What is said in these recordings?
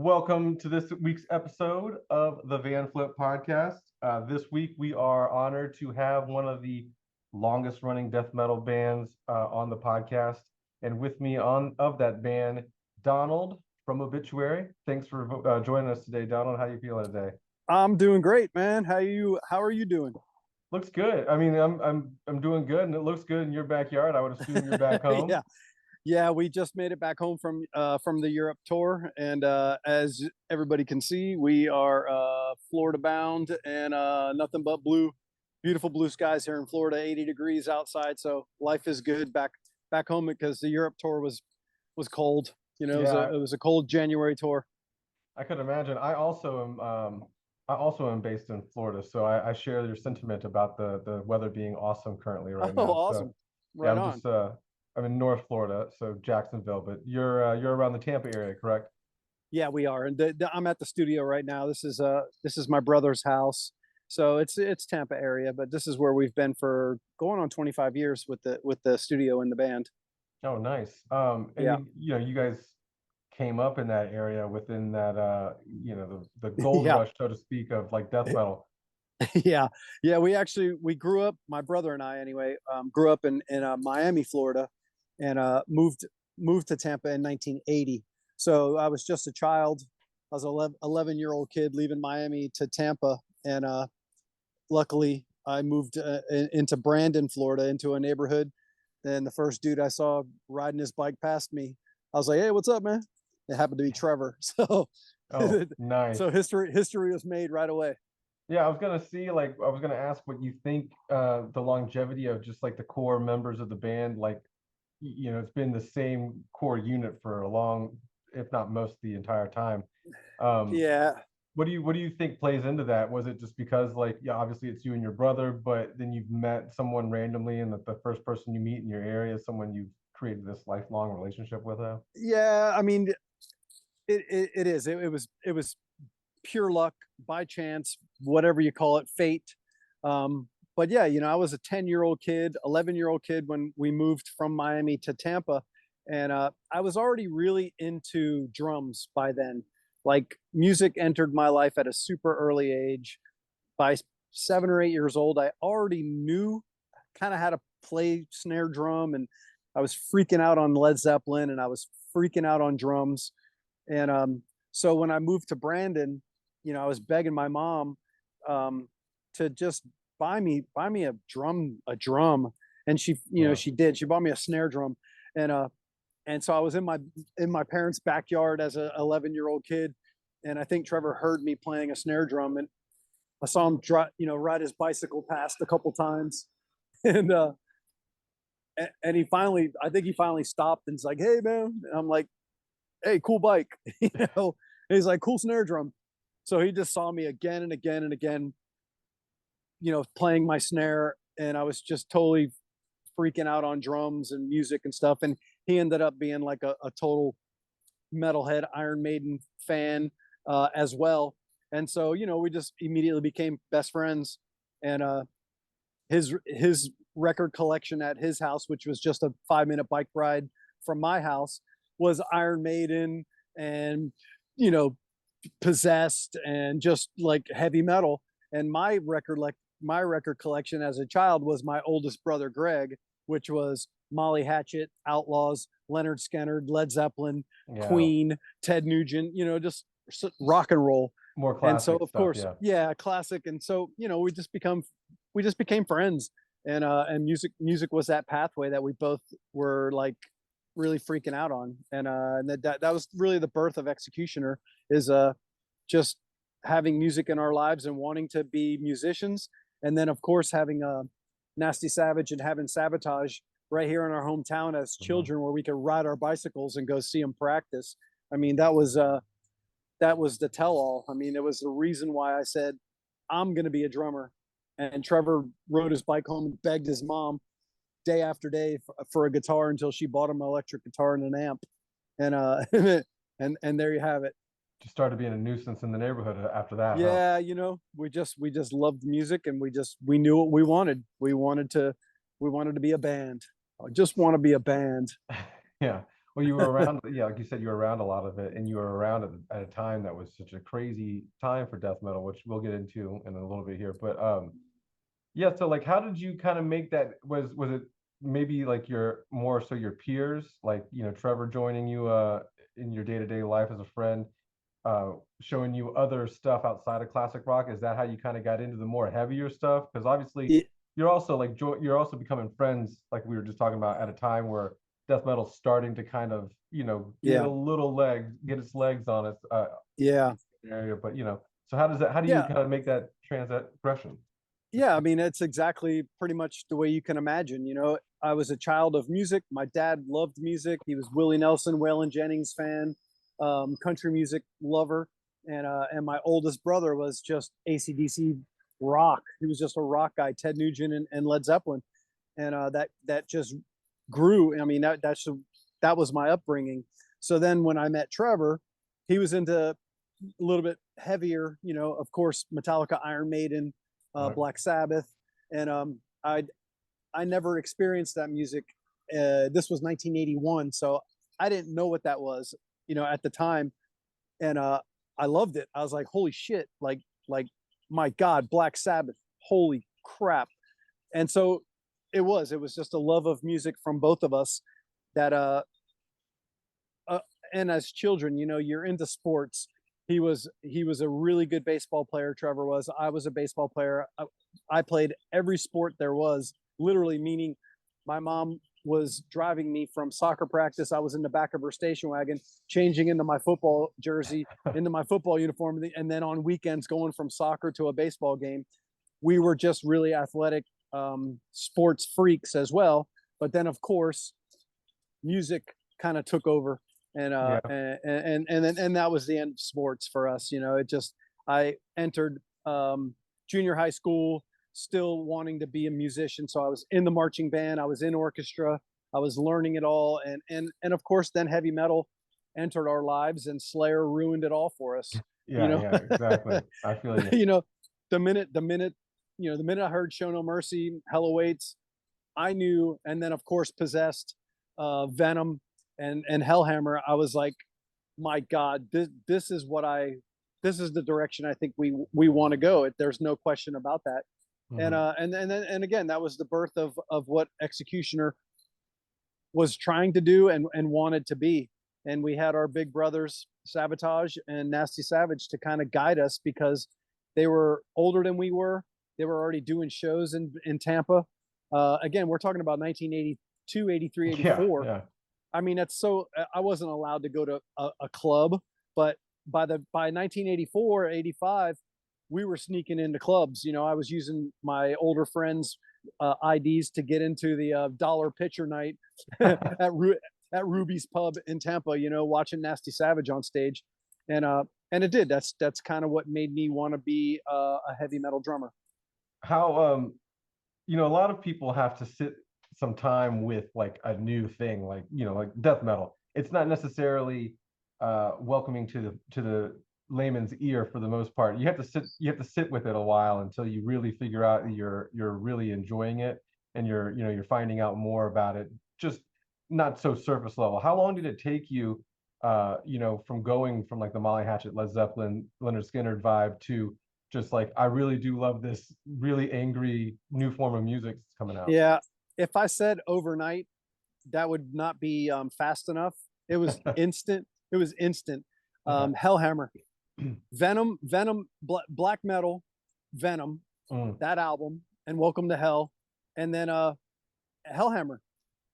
Welcome to this week's episode of the Vanflip podcast. This week we are honored to have one of the longest running death metal bands on the podcast. And with me of that band, Donald from Obituary. Thanks for joining us today, Donald. How you feeling today? I'm doing great, man. How are you doing? Looks good. I mean, I'm doing good, and it looks good in your backyard. I would assume you're back home. Yeah. Yeah, we just made it back home from the Europe tour, and as everybody can see, we are Florida bound, and nothing but beautiful blue skies here in Florida. 80 degrees outside, so life is good back home because the Europe tour was cold. You know, Yeah, it was a cold January tour. I could imagine. I also am based in Florida, so I share your sentiment about the weather being awesome currently right Oh, now. So awesome! yeah, Right on. I'm in North Florida, so Jacksonville, but you're around the Tampa area, correct? Yeah, we are, and I'm at the studio right now. This is my brother's house, so it's Tampa area, but this is where we've been for going on 25 years with the studio and the band. Oh, nice. And Yeah, you guys came up in that area within that the gold yeah, rush, so to speak, of like death metal. yeah, yeah. We grew up. My brother and I, anyway, grew up in Miami, Florida, and moved to Tampa in 1980. So I was just a child. I was an 11-year-old kid leaving Miami to Tampa, and luckily I moved into Brandon, Florida, into a neighborhood. And the first dude I saw riding his bike past me, I was like, "Hey, what's up, man?" It happened to be Trevor. So, Oh, nice. so history was made right away. Yeah, I was gonna ask what you think the longevity of just like the core members of the band, like it's been the same core unit for a long, if not most the entire time. Um, Yeah, what do you think plays into that? Was it just because like yeah, obviously it's you and your brother, but then you've met someone randomly and that the first person you meet in your area is someone you've created this lifelong relationship with? yeah. I mean, it is. It was pure luck, by chance, whatever you call it, fate. But yeah, I was a 10-year-old kid, 11-year-old kid when we moved from Miami to Tampa, and I was already really into drums by then. Like music entered my life at a super early age. By 7 or 8 years old, I already knew kind of how to play snare drum, and I was freaking out on Led Zeppelin, and I was freaking out on drums. And so when I moved to Brandon, I was begging my mom to just buy me a drum, and Yeah. she did. She bought me a snare drum, and so I was in my parents' backyard as a 11-year-old kid, and I think Trevor heard me playing a snare drum, and I saw him ride his bicycle past a couple times, and I think he finally stopped and he's like, "Hey, man," and I'm like, "Hey, cool bike," And he's like, "Cool snare drum." So he just saw me again and again and again, playing my snare, and I was just totally freaking out on drums and music and stuff. And he ended up being like a total metalhead Iron Maiden fan as well. And so, we just immediately became best friends. And his record collection at his house, which was just a 5-minute bike ride from my house, was Iron Maiden and you know Possessed and just like heavy metal. And my record collection as a child was my oldest brother Greg, which was Molly Hatchet, Outlaws, Leonard Skinner, Led Zeppelin, Yeah. Queen, Ted Nugent, just rock and roll. More And so classic of stuff, course, yeah. yeah, classic. And so we just became friends. And music was that pathway that we both were like really freaking out on. And that was really the birth of Executioner, is just having music in our lives and wanting to be musicians. And then of course having Nasty Savage and having Sabotage right here in our hometown as Mhm. children, where we could ride our bicycles and go see them practice. I mean, that was the tell all. I mean, it was the reason why I said I'm going to be a drummer. And Trevor rode his bike home and begged his mom day after day for a guitar until she bought him an electric guitar and an amp. And and there you have it. Just started being a nuisance in the neighborhood after that, huh? Yeah, we just loved music, and we knew what we wanted. We wanted to be a band. I just want to be a band. Yeah. Well, you were around, yeah, like you said, you were around a lot of it, and you were around at a time that was such a crazy time for death metal, which we'll get into in a little bit here. But yeah, so like, how did you kind of make that? Was it maybe like your more so your peers, like Trevor joining you in your day-to-day life as a friend, showing you other stuff outside of classic rock? Is that how you kind of got into the more heavier stuff? Because obviously Ye- you're also like you're also becoming friends, like we were just talking about, at a time where death metal's starting to kind of get Yeah. a little legs, get its legs on its Yeah. area. But so how do you Yeah. kind of make that transgression? Yeah. I mean, it's exactly pretty much the way you can imagine. I was a child of music. My dad loved music. He was Willie Nelson, Waylon Jennings fan, country music lover. And my oldest brother was just AC/DC rock. He was just a rock guy, Ted Nugent and Led Zeppelin. And that just grew. I mean, that was my upbringing. So then when I met Trevor, he was into a little bit heavier, of course, Metallica, Iron Maiden, Right. Black Sabbath, and I never experienced that music. This was 1981, so I didn't know what that was, at the time, and I loved it. I was like, holy shit, like my God, Black Sabbath, holy crap! And so it was just a love of music from both of us that and as children, you're into sports. He was a really good baseball player. Trevor was. I was a baseball player. I played every sport there was, literally, meaning my mom was driving me from soccer practice. I was in the back of her station wagon, changing into my football jersey, into my football uniform, and then on weekends going from soccer to a baseball game. We were just really athletic, sports freaks as well. But then, of course, music kind of took over, and Yeah. and that was the end of sports for us. I entered junior high school still wanting to be a musician, so I was in the marching band, I was in orchestra, I was learning it all, and of course then heavy metal entered our lives, and Slayer ruined it all for us. you Yeah, know yeah, exactly. I feel you. you know the minute I heard Show No Mercy, Hell Awaits, I knew. And then of course Possessed, Venom, and Hellhammer, I was like, my God, this is the direction I think we want to go. There's no question about that. And Mhm. and again, that was the birth of what Executioner was trying to do and wanted to be. And we had our big brothers Sabotage and Nasty Savage to kind of guide us, because they were older than we were. They were already doing shows in Tampa. Again, we're talking about 1982, 83, Yeah, 84. yeah. I mean, that's so I wasn't allowed to go to a club, but by 1984, 85, we were sneaking into clubs. I was using my older friends' IDs to get into the dollar pitcher night at Ruby's Pub in Tampa. Watching Nasty Savage on stage, and it did. That's kind of what made me want to be a heavy metal drummer. How a lot of people have to sit some time with like a new thing, like like death metal. It's not necessarily welcoming to the layman's ear for the most part. You have to sit with it a while until you really figure out that you're really enjoying it, and you're finding out more about it, just not so surface level. How long did it take you from going from like the Molly Hatchet, Led Zeppelin, Leonard Skinner vibe to just like, I really do love this really angry new form of music that's coming out? Yeah, if I said overnight, that would not be fast enough. It was instant. It was instant. Yeah. Hellhammer, Venom, black metal, Venom, Mm. that album, and Welcome to Hell, and then Hellhammer.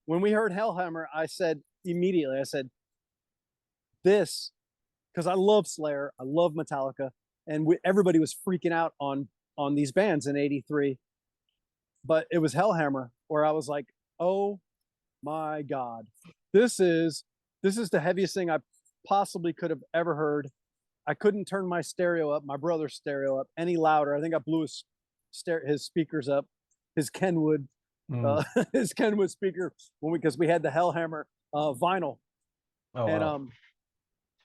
When we heard Hellhammer, I said immediately, this, because I love Slayer, I love Metallica, and everybody was freaking out on these bands in '83, but it was Hellhammer where I was like, oh my God, this is the heaviest thing I possibly could have ever heard. I couldn't turn my stereo up, my brother's stereo up, any louder. I think I blew his speakers up, his Kenwood, Mm. his Kenwood speaker, because we had the Hellhammer vinyl, Oh and wow.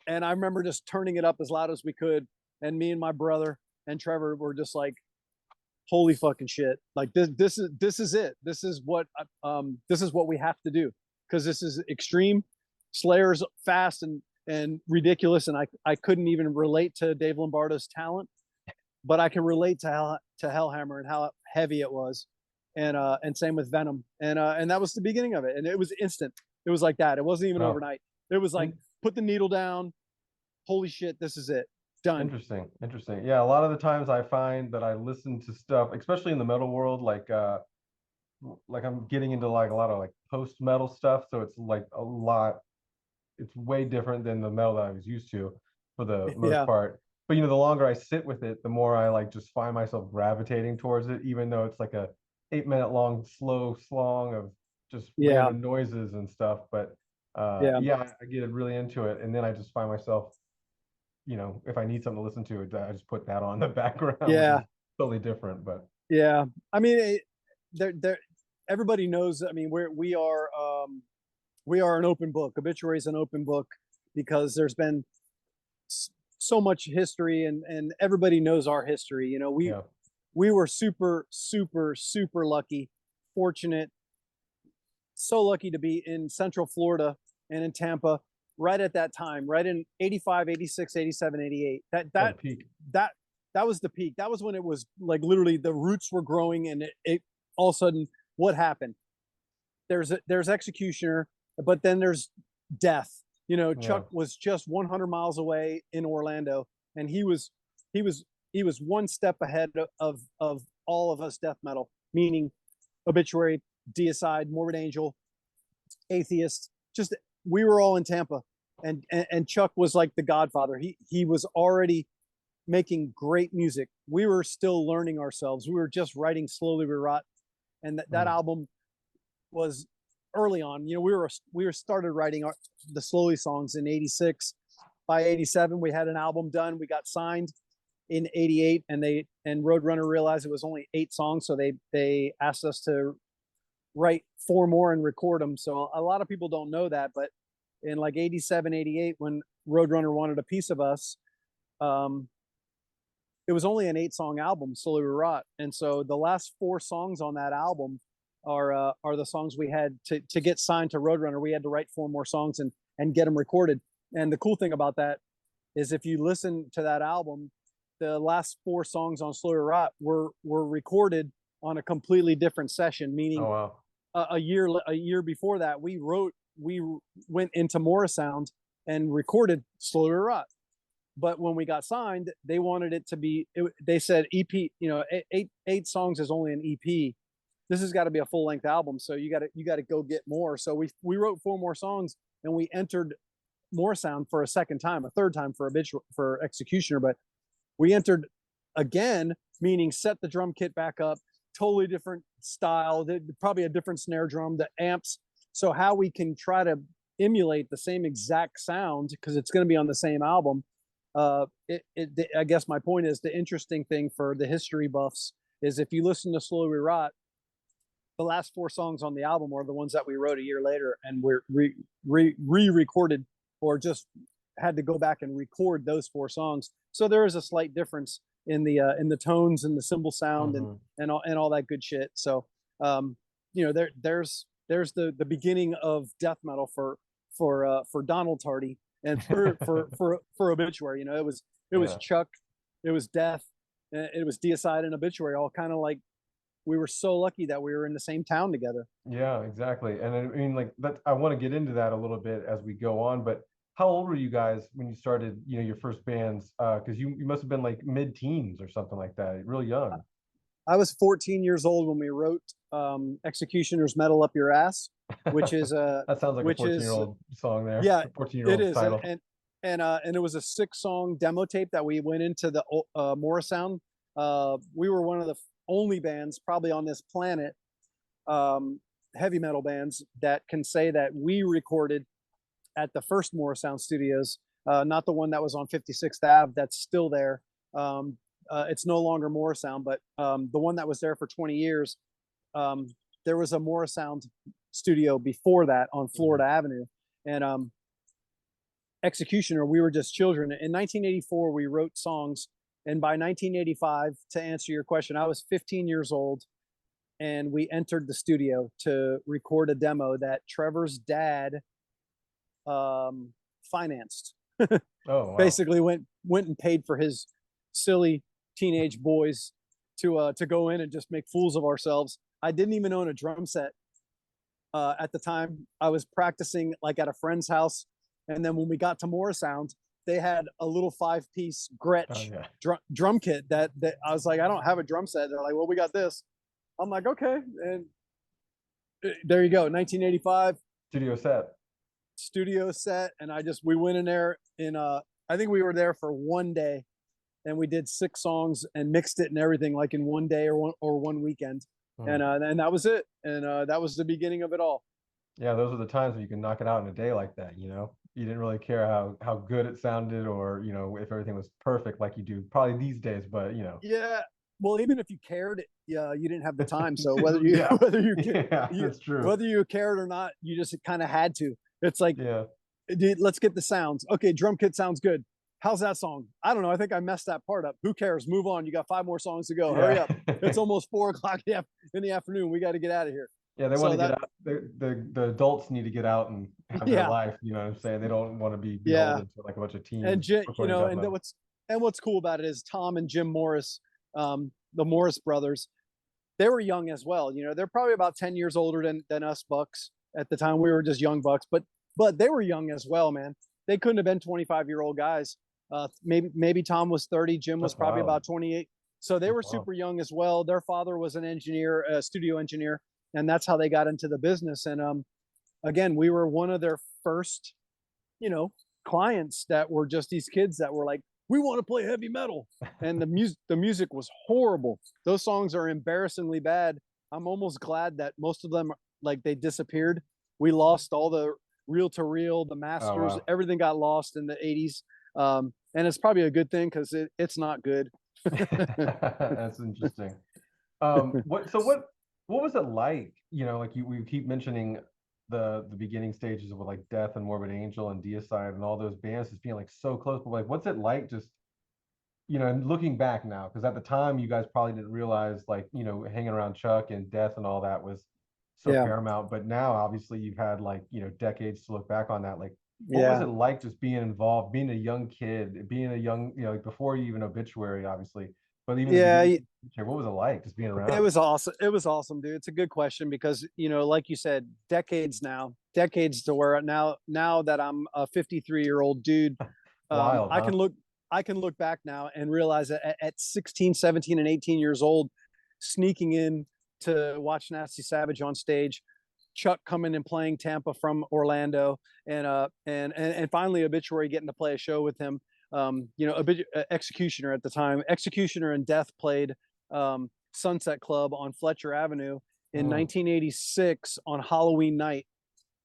and I remember just turning it up as loud as we could, and me and my brother and Trevor were just like, holy fucking shit, like this is it, this is what we have to do, because this is extreme, Slayer's fast and ridiculous, and I couldn't even relate to Dave Lombardo's talent, but I can relate to Hellhammer and how heavy it was, and same with Venom, and that was the beginning of it, and it was instant. It was like that. It wasn't even overnight. It was like put the needle down. Holy shit, this is it. Done. Interesting. Interesting. Yeah, a lot of the times I find that I listen to stuff, especially in the metal world, like I'm getting into like a lot of like post metal stuff, so it's like a lot, it's way different than the metal that I was used to for the most Yeah. part. But the longer I sit with it, the more I like just find myself gravitating towards it, even though it's like a 8 minute long slow slong of just Yeah. random noises and stuff. But Yeah. yeah, I get really into it, and then I just find myself, if I need something to listen to, I just put that on the background, which Yeah. is totally different. But Yeah. I mean, everybody knows. I mean, we are an open book. Obituary is an open book because there's been so much history, and everybody knows our history. yeah, We were super, super, super lucky, fortunate, so lucky to be in Central Florida and in Tampa right at that time, right in 85, 86, 87, 88. that peak. That was the peak. That was when it was like literally the roots were growing, and it all of a sudden, what happened? There's Executioner, but then there's death. Chuck was just 100 miles away in Orlando, and he was one step ahead of all of us death metal, meaning Obituary, Deicide, Morbid Angel, Atheist. Just we were all in Tampa, and Chuck was like the godfather. He was already making great music. We were still learning ourselves. We were just writing Slowly We Rot, and that album was early on. We were started writing the Slowly songs in 86. By 87, we had an album done. We got signed in 88, and Roadrunner realized it was only 8 songs, so they asked us to write 4 more and record them. So a lot of people don't know that, but in like 87, 88, when Roadrunner wanted a piece of us, it was only an 8-song album, Slowly We Rot, and so the last 4 songs on that album are the songs we had to get signed to Roadrunner. We had to write 4 more songs and get them recorded. And the cool thing about that is if you listen to that album, the last 4 songs on Slowly We Rot were recorded on a completely different session. Meaning, a year before that, we went into Morrisound and recorded Slowly We Rot. But when we got signed, they wanted it to be. They said EP. 8 songs is only an EP. This has got to be a full length album. So you got to go get more. So we wrote 4 more songs, and we entered Morrisound for a second time, a third time for Executioner. But we entered again, meaning set the drum kit back up, totally different style, probably a different snare drum, the amps. So how we can try to emulate the same exact sound, because it's going to be on the same album. I guess my point is, the interesting thing for the history buffs is if you listen to Slowly We Rot, the last 4 songs on the album are the ones that we wrote a year later, and we're re-recorded, or just had to go back and record those 4 songs. So there is a slight difference in the tones and the cymbal sound and all that good shit. So there's the beginning of death metal for Donald Tardy, and for Obituary. It was Chuck, it was Death, it was Deicide and Obituary, all kind of like, we were so lucky that we were in the same town together. Yeah, exactly. And I mean, like that, I want to get into that a little bit as we go on, but how old were you guys when you started, your first bands? Because you must have been like mid-teens or something like that, real young. I was 14 years old when we wrote Executioner's Metal Up Your Ass, which is that sounds like a 14-year-old song there. Yeah, 14-year-old it is. title. And it was a 6-song demo tape that we went into the Morrisound. We were one of the only bands probably on this planet, heavy metal bands, that can say that we recorded at the first Morrisound Studios, not the one that was on 56th Ave that's still there. It's no longer Morrisound, but the one that was there for 20 years. There was a Morrisound studio before that on Florida Avenue, and Executioner, we were just children. In 1984, we wrote songs. And by 1985, to answer your question, I was 15 years old, and we entered the studio to record a demo that Trevor's dad financed. Oh, wow. Basically went and paid for his silly teenage boys to go in and just make fools of ourselves. I didn't even own a drum set at the time. I was practicing like at a friend's house, and then when we got to Morrisound, they had a little 5-piece Gretsch drum kit that I was like, I don't have a drum set. They're like, well, we got this. I'm like, okay, and there you go, 1985 studio set, and we went in there in I think we were there for one day, and we did 6 songs and mixed it and everything like in one day or one weekend. And that was it. And that was the beginning of it all. Yeah, those are the times when you can knock it out in a day like that, you know. You didn't really care how good it sounded, or, you know, if everything was perfect like you do probably these days, but you know. Yeah. Well, even if you cared, yeah, you didn't have the time. So whether you that's true. Whether you cared or not, you just kind of had to. It's like, dude, let's get the sounds. Okay, drum kit sounds good. How's that song? I don't know. I think I messed that part up. Who cares? Move on. You got 5 more songs to go. Hurry up. It's almost 4:00 in the afternoon. We got to get out of here. Yeah, they want to get out. The adults need to get out and have their life. You know what I'm saying? They don't want to be beholden to like a bunch of teens. And you know, and what's cool about it is Tom and Jim Morris, the Morris brothers, they were young as well. You know, they're probably about 10 years older than us bucks at the time. We were just young bucks, but they were young as well, man. They couldn't have been 25-year-old guys. Maybe Tom was 30. Jim was probably about 28. So they were super young as well. Their father was an engineer, a studio engineer, and that's how they got into the business. And again, we were one of their first, you know, clients that were just these kids that were like, we want to play heavy metal. And the music was horrible. Those songs are embarrassingly bad. I'm almost glad that most of them, like, they disappeared. We lost all the reel to reel, the masters, everything got lost in the 80s. And it's probably a good thing because it's not good. That's interesting. What was it like? You know, like we keep mentioning the beginning stages of like Death and Morbid Angel and Deicide and all those bands as being like so close, but like what's it like just, you know, looking back now, because at the time you guys probably didn't realize, like, you know, hanging around Chuck and Death and all that was so paramount, but now obviously you've had, like, you know, decades to look back on that. Like, what was it like just being involved, being a young kid, being a young, you know, like before you even Obituary, obviously, but even what was it like just being around? It was awesome. It was awesome, dude. It's a good question because, you know, like you said, decades to where now that I'm a 53-year-old dude, Wild, I can look back now and realize that at 16, 17, and 18 years old, sneaking in to watch Nasty Savage on stage, Chuck coming and playing Tampa from Orlando, and finally Obituary getting to play a show with him. You know, Executioner at the time. Executioner and Death played Sunset Club on Fletcher Avenue in 1986 on Halloween night.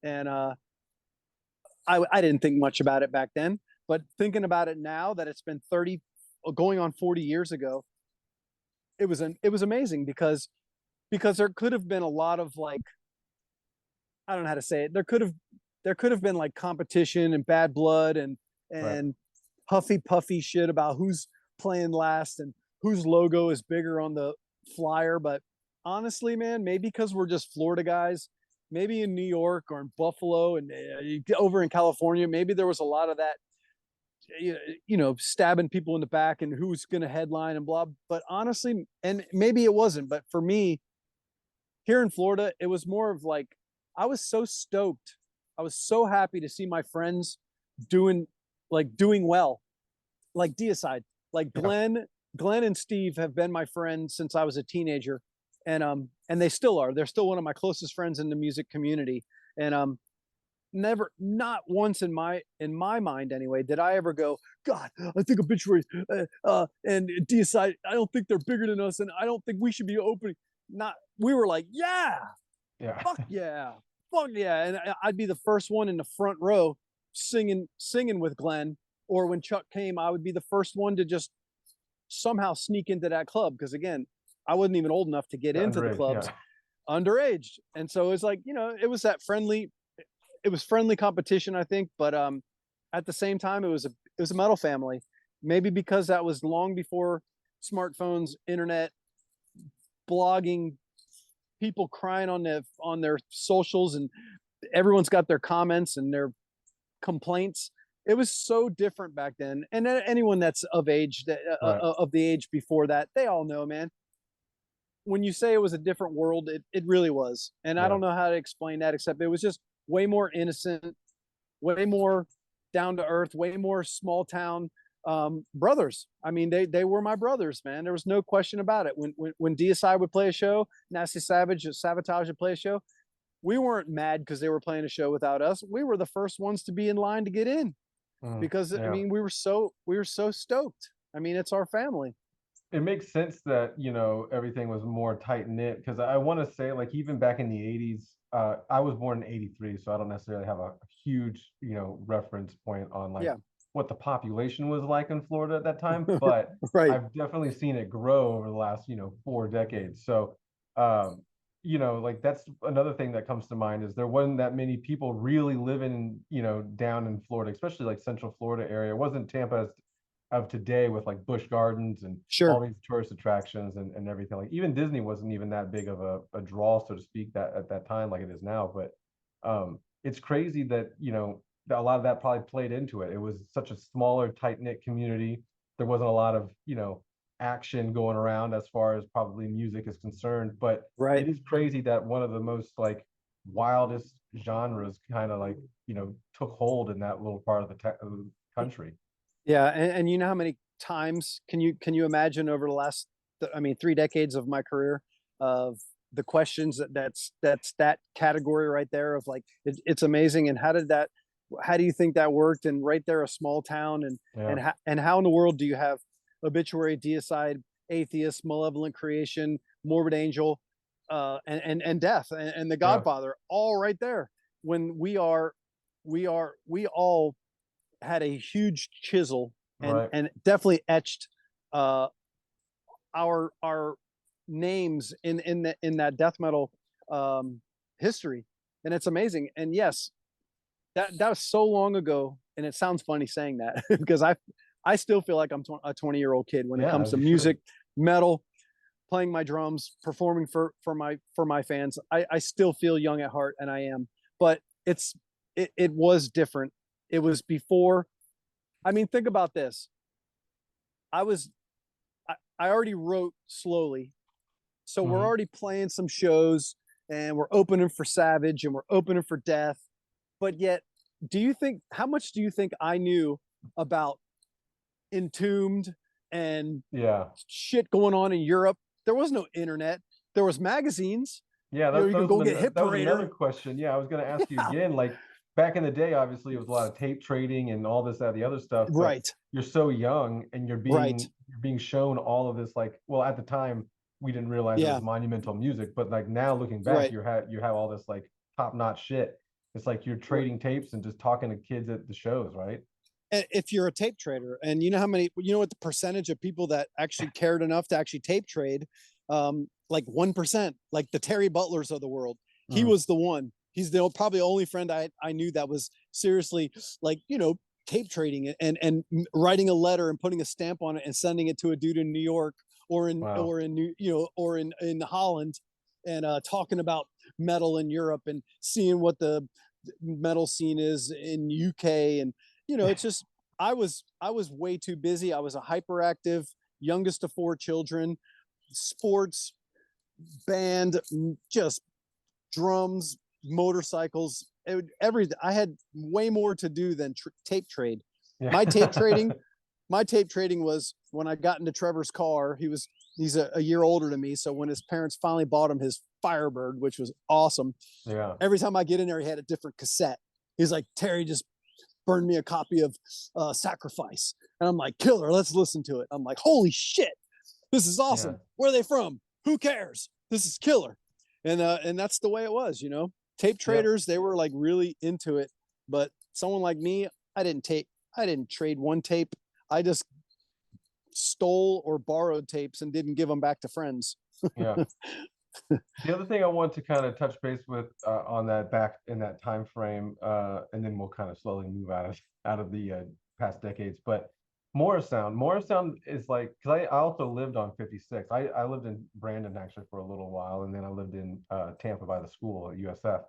And I didn't think much about it back then, but thinking about it now that it's been 30 going on 40 years ago, it was amazing because there could have been a lot of, like, I don't know how to say it. There could have been like competition and bad blood and huffy puffy shit about who's playing last and whose logo is bigger on the flyer. But honestly, man, maybe because we're just Florida guys, maybe in New York or in Buffalo and over in California, maybe there was a lot of that, you know, stabbing people in the back and who's going to headline and blah. But honestly, and maybe it wasn't, but for me here in Florida, it was more of like, I was so stoked. I was so happy to see my friends doing well, like Deicide, like Glenn and Steve have been my friends since I was a teenager, and they still are. They're still one of my closest friends in the music community. And not once in my mind anyway did I ever go, God, I think Obituary and Deicide, I don't think they're bigger than us, and I don't think we should be opening. We were like, fuck yeah, and I'd be the first one in the front row singing with Glenn, or when Chuck came, I would be the first one to just somehow sneak into that club, because again, I wasn't even old enough to get into the clubs, underage. And so it's like, you know, it was friendly competition, I think, but at the same time, it was a metal family. Maybe because that was long before smartphones, internet, blogging, people crying on their socials, and everyone's got their comments and their complaints. It was so different back then. And anyone that's of age, of the age before that, they all know, man. When you say it was a different world, it really was. And I don't know how to explain that, except it was just way more innocent, way more down to earth, way more small town brothers. I mean, they were my brothers, man. There was no question about it. When DSI would play a show, Nasty Savage, Sabotage would play a show, we weren't mad because they were playing a show without us. We were the first ones to be in line to get in because I mean, we were so stoked. I mean, it's our family. It makes sense that, you know, everything was more tight knit, because I want to say, like, even back in the 80s, I was born in 83, so I don't necessarily have a huge, you know, reference point on like what the population was like in Florida at that time, but I've definitely seen it grow over the last, you know, 4 decades. So you know, like, that's another thing that comes to mind, is there wasn't that many people really living, you know, down in Florida, especially like Central Florida area. It wasn't Tampa as of today with like Busch Gardens and all these tourist attractions and everything. Like, even Disney wasn't even that big of a draw, so to speak, that at that time like it is now. But it's crazy that, you know, that a lot of that probably played into it. It was such a smaller, tight-knit community. There wasn't a lot of, you know, action going around as far as probably music is concerned. But it is crazy that one of the most like wildest genres kind of like, you know, took hold in that little part of the country. Yeah, and you know how many times can you imagine over the last, I mean, 3 decades of my career, of the questions that's that category right there of like, it's amazing. And how do you think that worked? And right there, a small town, and how in the world do you have Obituary, Deicide, Atheist, Malevolent Creation, Morbid Angel, and Death, and The Godfather, all right there, when we all had a huge chisel and definitely etched our names in that death metal history. And it's amazing. And yes, that was so long ago, and it sounds funny saying that because I still feel like I'm a 20-year-old kid when it comes to music, metal, playing my drums, performing for my fans. I still feel young at heart, and I am. But it was different. It was before. I mean, think about this. I already wrote slowly, so we're already playing some shows, and we're opening for Savage, and we're opening for Death. But yet, how much do you think I knew about Entombed and shit going on in Europe? There was no internet. There was magazines. Yeah, you could go get Hit that was Parader. another question. Yeah, I was going to ask you again. Like, back in the day, obviously, it was a lot of tape trading and all this, that, the other stuff. But you're so young, and you're being shown all of this. Like, well, at the time, we didn't realize it was monumental music. But like now, looking back, you have all this like top-notch shit. It's like you're trading tapes and just talking to kids at the shows, right? If you're a tape trader, and you know what the percentage of people that actually cared enough to actually tape trade, like 1%, like the Terry Butlers of the world. He was the one. He's probably the only friend I knew that was seriously, like, you know, tape trading it and writing a letter and putting a stamp on it and sending it to a dude in New York or in Holland, and talking about metal in Europe and seeing what the metal scene is in UK. And you know, it's just I was way too busy. I was a hyperactive youngest of 4 children, sports, band, just drums, motorcycles, everything. I had way more to do than tape trade. My tape trading was when I got into Trevor's car. He's a year older than me, so when his parents finally bought him his Firebird, which was awesome, every time I get in there, he had a different cassette. He's like, Terry just burned me a copy of Sacrifice, and I'm like, killer, let's listen to it. I'm like, holy shit, this is awesome. Where are they from? Who cares? This is killer. And that's the way it was, you know. Tape traders, they were like really into it, but someone like me, I didn't trade one tape. I just stole or borrowed tapes and didn't give them back to friends. The other thing I want to kind of touch base with on that, back in that time frame, and then we'll kind of slowly move out of the past decades. But Morrisound is like, because I also lived on 56. I lived in Brandon actually for a little while, and then I lived in Tampa by the school at USF.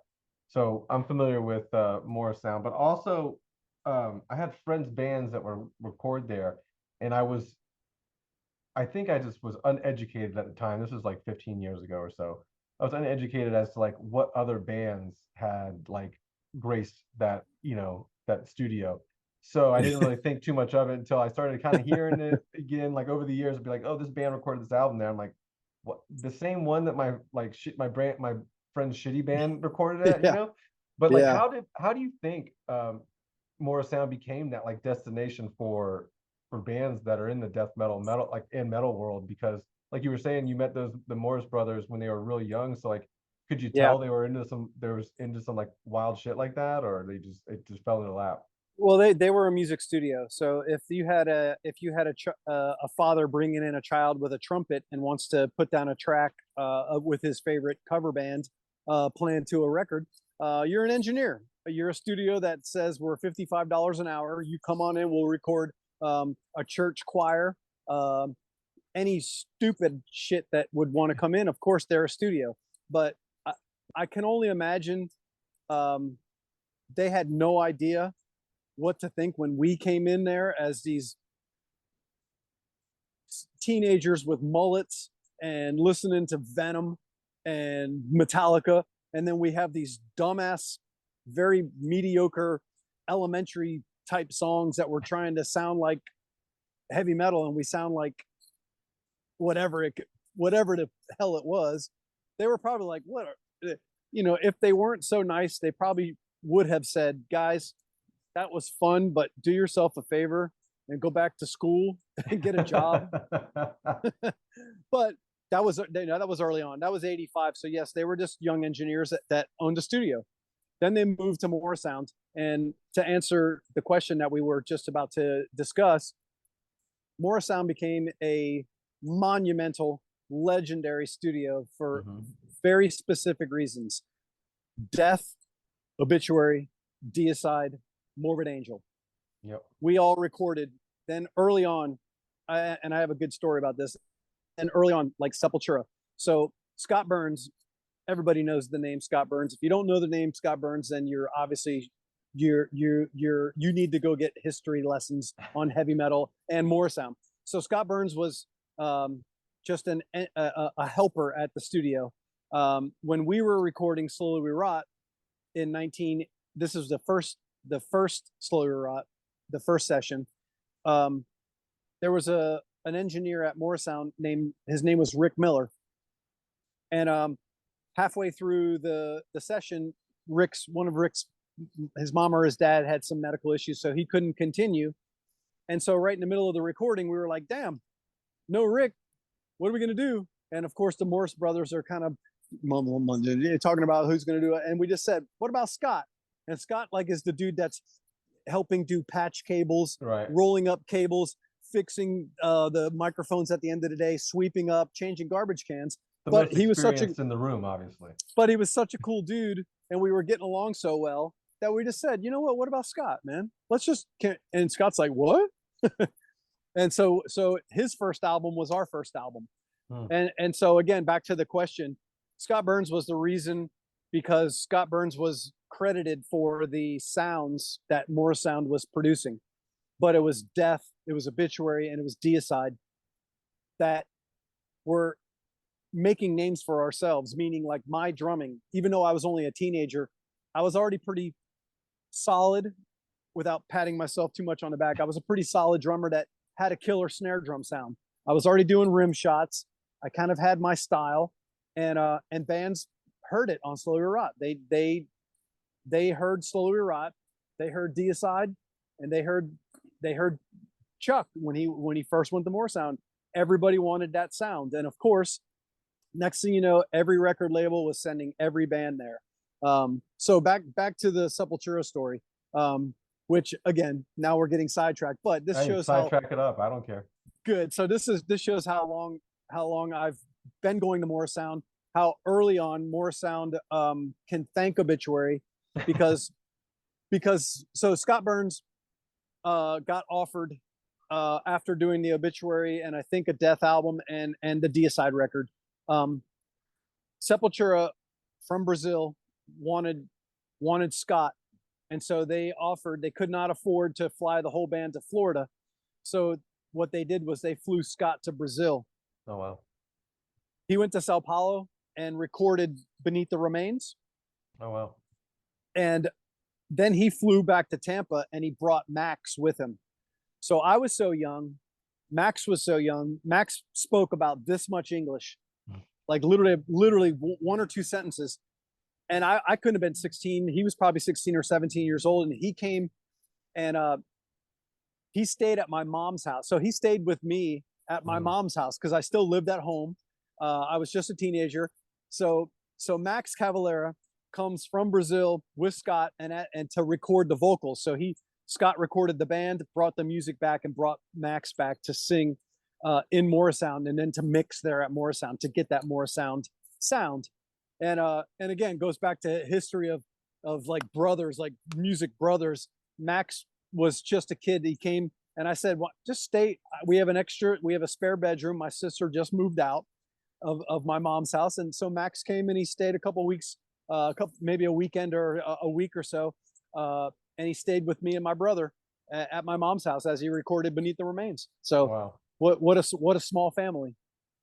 So I'm familiar with Morrisound, but also I had friends bands that were record there, and I think I just was uneducated at the time. This was like 15 years ago or so. I was uneducated as to like what other bands had like graced that, that studio. So I didn't really think too much of it until I started kind of hearing it again, like over the years. I'd be like, oh, this band recorded this album there. I'm like, what? The same one that my like shit, my friend's shitty band recorded at, Yeah, But like, yeah. how do you think More Sound became that like destination for bands that are in the death metal like in metal world? Because like you were saying, you met the Morris brothers when they were really young, so like could you Yeah. tell they was into some like wild shit like that, or it just fell in their lap? Well, they were a music studio. So if you had a father bringing in a child with a trumpet and wants to put down a track with his favorite cover band playing to a record, you're an engineer. You're a studio that says we're $55 an hour. You come on in, we'll record a church choir, any stupid shit that would want to come in. Of course, they're a studio, but I can only imagine um, they had no idea what to think when we came in there as these teenagers with mullets and listening to Venom and Metallica. And then we have these dumbass, very mediocre elementary type songs that we're trying to sound like heavy metal, and we sound like whatever the hell it was. They were probably like, what are, if they weren't so nice, they probably would have said, guys, that was fun, but do yourself a favor and go back to school and get a job. But that was early on. That was 85. So yes, they were just young engineers that owned a studio. Then they moved to More Sound. And to answer the question that we were just about to discuss, More Sound became a monumental, legendary studio for very specific reasons. Death, Obituary, Deicide, Morbid Angel. Yep. We all recorded. Then early on, and I have a good story about this. And early on, like Sepultura. So Scott Burns, everybody knows the name Scott Burns. If you don't know the name Scott Burns, then you're obviously you need to go get history lessons on heavy metal and More Sound. So Scott Burns was just a helper at the studio. When we were recording Slowly We Rot in 19, this was the first Slowly We Rot, the first session. There was an engineer at More Sound his name was Rick Miller. And halfway through the session, one of Rick's, his mom or his dad had some medical issues, so he couldn't continue. And so right in the middle of the recording, we were like, damn, no Rick, what are we going to do? And of course, the Morris brothers are kind of talking about who's going to do it. And we just said, what about Scott? And Scott is the dude that's helping do patch cables, right, rolling up cables, fixing the microphones at the end of the day, sweeping up, changing garbage cans. But he was in the room, obviously. But he was such a cool dude, and we were getting along so well that we just said, you know what about Scott, man? Let's just. And Scott's like, what? And so his first album was our first album. And so again, back to the question, Scott Burns was the reason, because Scott Burns was credited for the sounds that More Sound was producing. But it was Death, it was Obituary, and it was Deicide that were making names for ourselves, meaning like my drumming, even though I was only a teenager, I was already pretty solid without patting myself too much on the back. I was a pretty solid drummer that had a killer snare drum sound. I was already doing rim shots. I kind of had my style, and bands heard it on Slowly We Rot. They heard Slowly We Rot, they heard Deicide, and they heard Chuck when he first went to More Sound. Everybody wanted that sound, and of course, next thing you know, every record label was sending every band there. So back to the Sepultura story, which again, now we're getting sidetracked, but this shows how sidetrack it up. I don't care. Good. So this shows how long I've been going to More Sound, how early on More Sound can thank Obituary, because so Scott Burns got offered after doing the Obituary and I think a Death album and the Deicide record. Sepultura from Brazil wanted Scott And so they could not afford to fly the whole band to Florida. So what they did was they flew Scott to Brazil. Oh, wow. He went to Sao Paulo and recorded Beneath the Remains. Oh, wow. And then he flew back to Tampa and he brought Max with him. So I was so young. Max was so young. Max spoke about this much English, like literally one or two sentences. And I couldn't have been 16. He was probably 16 or 17 years old. And he came and he stayed at my mom's house. So he stayed with me at my mom's house because I still lived at home. I was just a teenager. So Max Cavalera comes from Brazil with Scott and to record the vocals. So Scott recorded the band, brought the music back, and brought Max back to sing in Morrisound and then to mix there at Morrisound to get that Morrisound sound. And again, goes back to history of like brothers, like music brothers. Max was just a kid. He came and I said, well, just stay. We have a spare bedroom. My sister just moved out of my mom's house. And so Max came and he stayed a couple weeks, maybe a weekend or a week or so. And he stayed with me and my brother at my mom's house as he recorded Beneath the Remains. So wow. What a small family.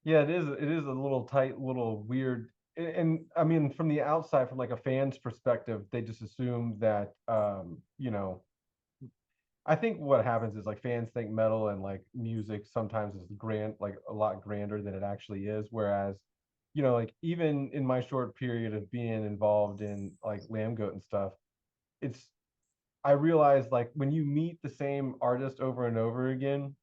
Yeah, it is. It is a little tight, little weird. And I mean, from the outside, from like a fan's perspective, they just assume that, you know, I think what happens is like fans think metal and like music sometimes is grand, like a lot grander than it actually is. Whereas, you know, like even in my short period of being involved in like Lambgoat and stuff, I realized like when you meet the same artist over and over again,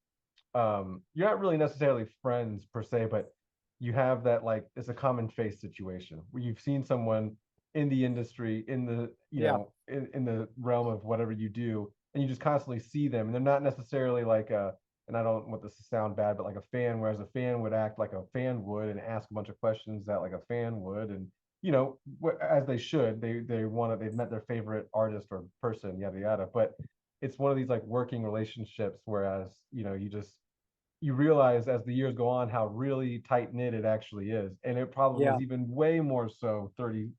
you're not really necessarily friends per se, but you have that like it's a common face situation where you've seen someone in the industry, in the in the realm of whatever you do, and you just constantly see them, and they're not necessarily like a, and I don't want this to sound bad, but like a fan, whereas a fan would act like a fan would and ask a bunch of questions that like a fan would, and you know, as they should, they've met their favorite artist or person, yada yada, but it's one of these like working relationships, whereas you know you realize as the years go on how really tight knit it actually is. And it probably was even way more so 30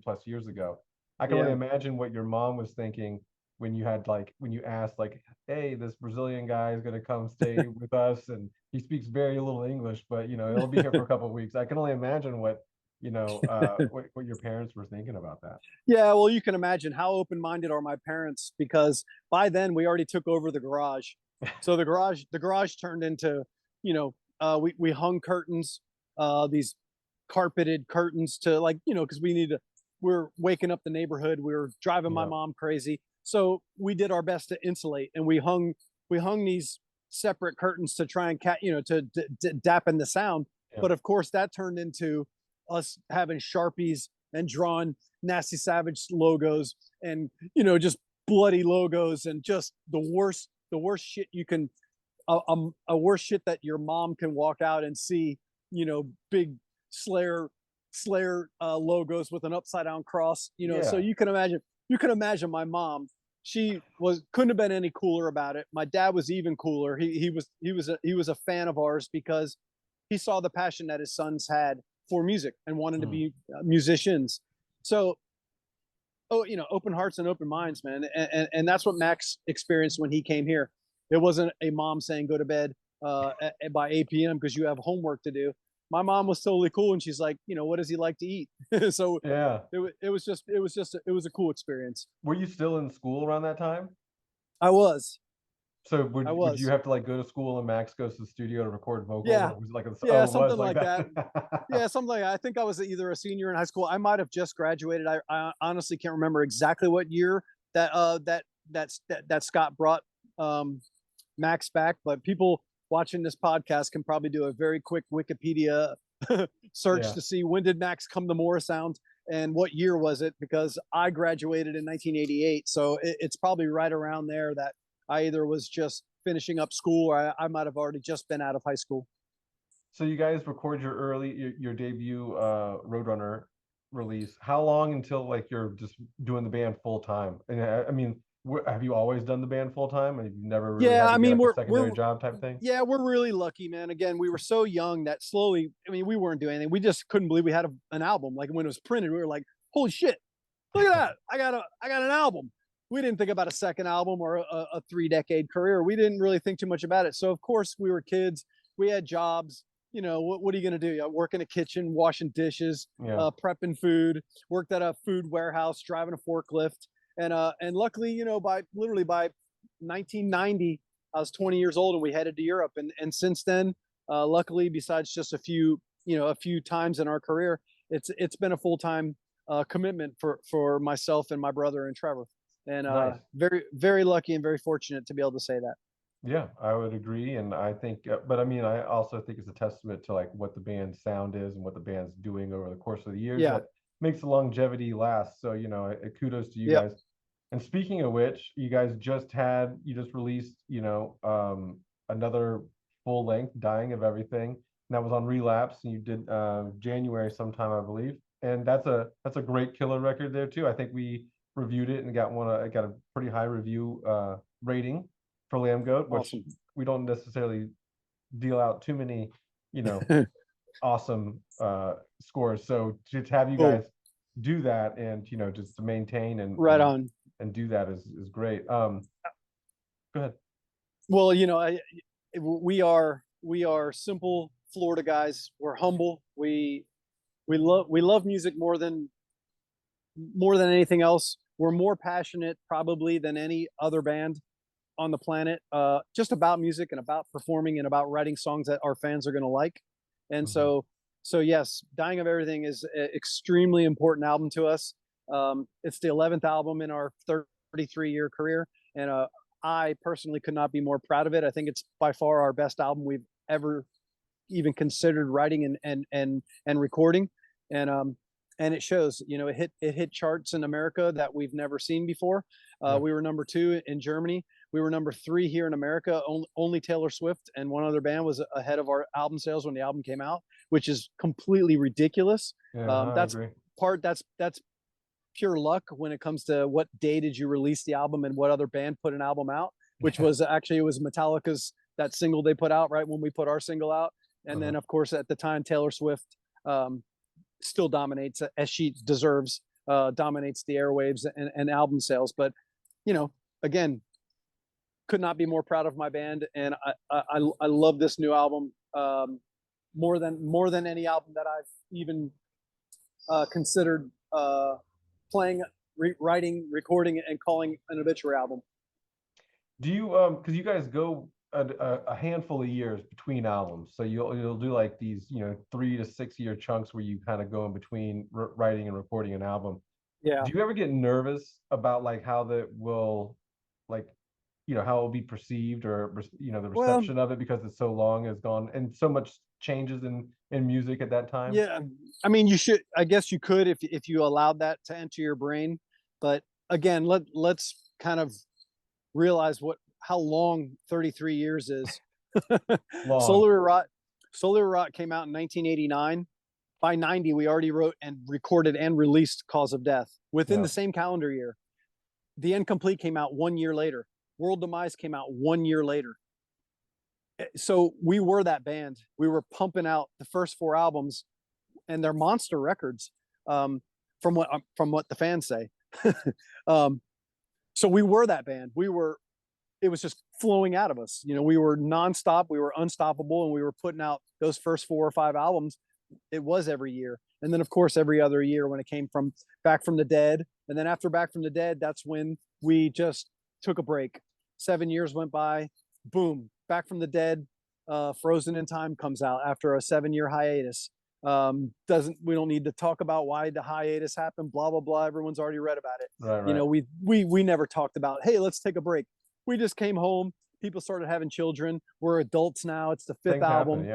plus years ago. I can only imagine what your mom was thinking when you asked like, hey, this Brazilian guy is going to come stay with us and he speaks very little English, but you know, he'll be here for a couple of weeks. I can only imagine what, you know, what your parents were thinking about that. Yeah, well, you can imagine how open-minded are my parents because by then we already took over the garage. So the garage turned into, you know, we hung curtains, these carpeted curtains to like, you know, because we're waking up the neighborhood. We were driving my mom crazy. So we did our best to insulate, and we hung these separate curtains to try and to dampen the sound. Yeah. But of course, that turned into us having Sharpies and drawn Nasty Savage logos and, you know, just bloody logos and just the worst shit you can, a worse shit that your mom can walk out and see, you know, big Slayer logos with an upside down cross, you know. So you can imagine my mom. She couldn't have been any cooler about it. My dad was even cooler. He was a fan of ours because he saw the passion that his sons had for music and wanted to be musicians. So, you know, open hearts and open minds, man. And that's what Max experienced when he came here. It wasn't a mom saying go to bed by 8 p.m. because you have homework to do. My mom was totally cool, and she's like, you know, what does he like to eat? So yeah, it was a cool experience. Were you still in school around that time? I was. So would you have to like go to school and Max goes to the studio to record vocals? Yeah, or was it like something like that. Yeah, something like that. I think I was either a senior in high school. I might have just graduated. I honestly can't remember exactly what year that Scott brought Max back, but people watching this podcast can probably do a very quick Wikipedia search to see when did Max come to Morrisound and what year was it, because I graduated in 1988, so it's probably right around there that I either was just finishing up school or I might have already just been out of high school. So you guys record your debut Roadrunner release. How long until like you're just doing the band full time? And I mean, have you always done the band full time and you've never really had to get a secondary job type thing? Yeah, we're really lucky, man. Again, we were so young that slowly, I mean, we weren't doing anything. We just couldn't believe we had an album. Like when it was printed, we were like, holy shit, look at that. I got an album. we didn't think about a second album or a 3-decade career. We didn't really think too much about it. So of course we were kids. We had jobs. You know, what are you going to do? Work in a kitchen, washing dishes, prepping food, worked at a food warehouse, driving a forklift. And luckily, you know, by 1990, I was 20 years old and we headed to Europe. And since then, luckily, besides just a few times in our career, it's been a full-time commitment for myself and my brother and Trevor. And Nice. very, very lucky and very fortunate to be able to say that. Yeah, I would agree. And I think, but I mean, I also think it's a testament to like what the band's sound is and what the band's doing over the course of the years Yeah. that makes the longevity last. So, you know, kudos to you Yep. guys. And speaking of which, you just released, another full length, Dying of Everything. And that was on Relapse, and you did January sometime, I believe. And that's a great killer record there too. I think we reviewed it and got a pretty high review rating for Lambgoat, which Awesome. we don't necessarily deal out too many, awesome scores. So to have you guys do that and just to maintain and right on and do that is great. Go ahead. Well, we are simple Florida guys. We're humble. We love music more than anything else. We're more passionate probably than any other band on the planet, just about music and about performing and about writing songs that our fans are going to like. And so yes, Dying of Everything is an extremely important album to us. It's the 11th album in our 33-year career, and I personally could not be more proud of it. I think it's by far our best album we've ever even considered writing and recording. And it shows. It hit charts in America that we've never seen before. We were number 2 in Germany. We were number 3 here in America. Only Taylor Swift and one other band was ahead of our album sales when the album came out, which is completely ridiculous. That's pure luck when it comes to what day did you release the album and what other band put an album out, which was actually, it was Metallica's, that single they put out right when we put our single out. And then of course at the time, Taylor Swift still dominates, as she deserves, dominates the airwaves and album sales. But again, could not be more proud of my band, and I love this new album more than any album that I've even considered playing, writing, recording, and calling an Obituary album. Do you because you guys go a handful of years between albums, so you'll do like these 3 to 6 year chunks where you kind of go in between writing and recording an album. Yeah. Do you ever get nervous about like how that will like how it will be perceived, or the reception of it, because it's so long has gone and so much changes in music at that time? Yeah, I mean, I guess you could if you allowed that to enter your brain. But again, let's kind of realize how long 33 years is. Long. Solar Rot came out in 1989. By 90, we already wrote and recorded and released Cause of Death within the same calendar year. The Incomplete came out 1 year later. World Demise came out 1 year later. So we were that band. We were pumping out the first 4 albums, and they're monster records, from what the fans say. So we were that band. It was just flowing out of us. We were nonstop. We were unstoppable, and we were putting out those first 4 or 5 albums. It was every year. And then of course, every other year when it came from Back from the Dead. And then after Back from the Dead, that's when we just took a break. 7 years went by, boom, Back from the Dead, Frozen in Time comes out after a 7-year hiatus. We don't need to talk about why the hiatus happened, blah, blah, blah. Everyone's already read about it. Right. We never talked about, hey, let's take a break. We just came home. People started having children. We're adults now. It's the 5th album.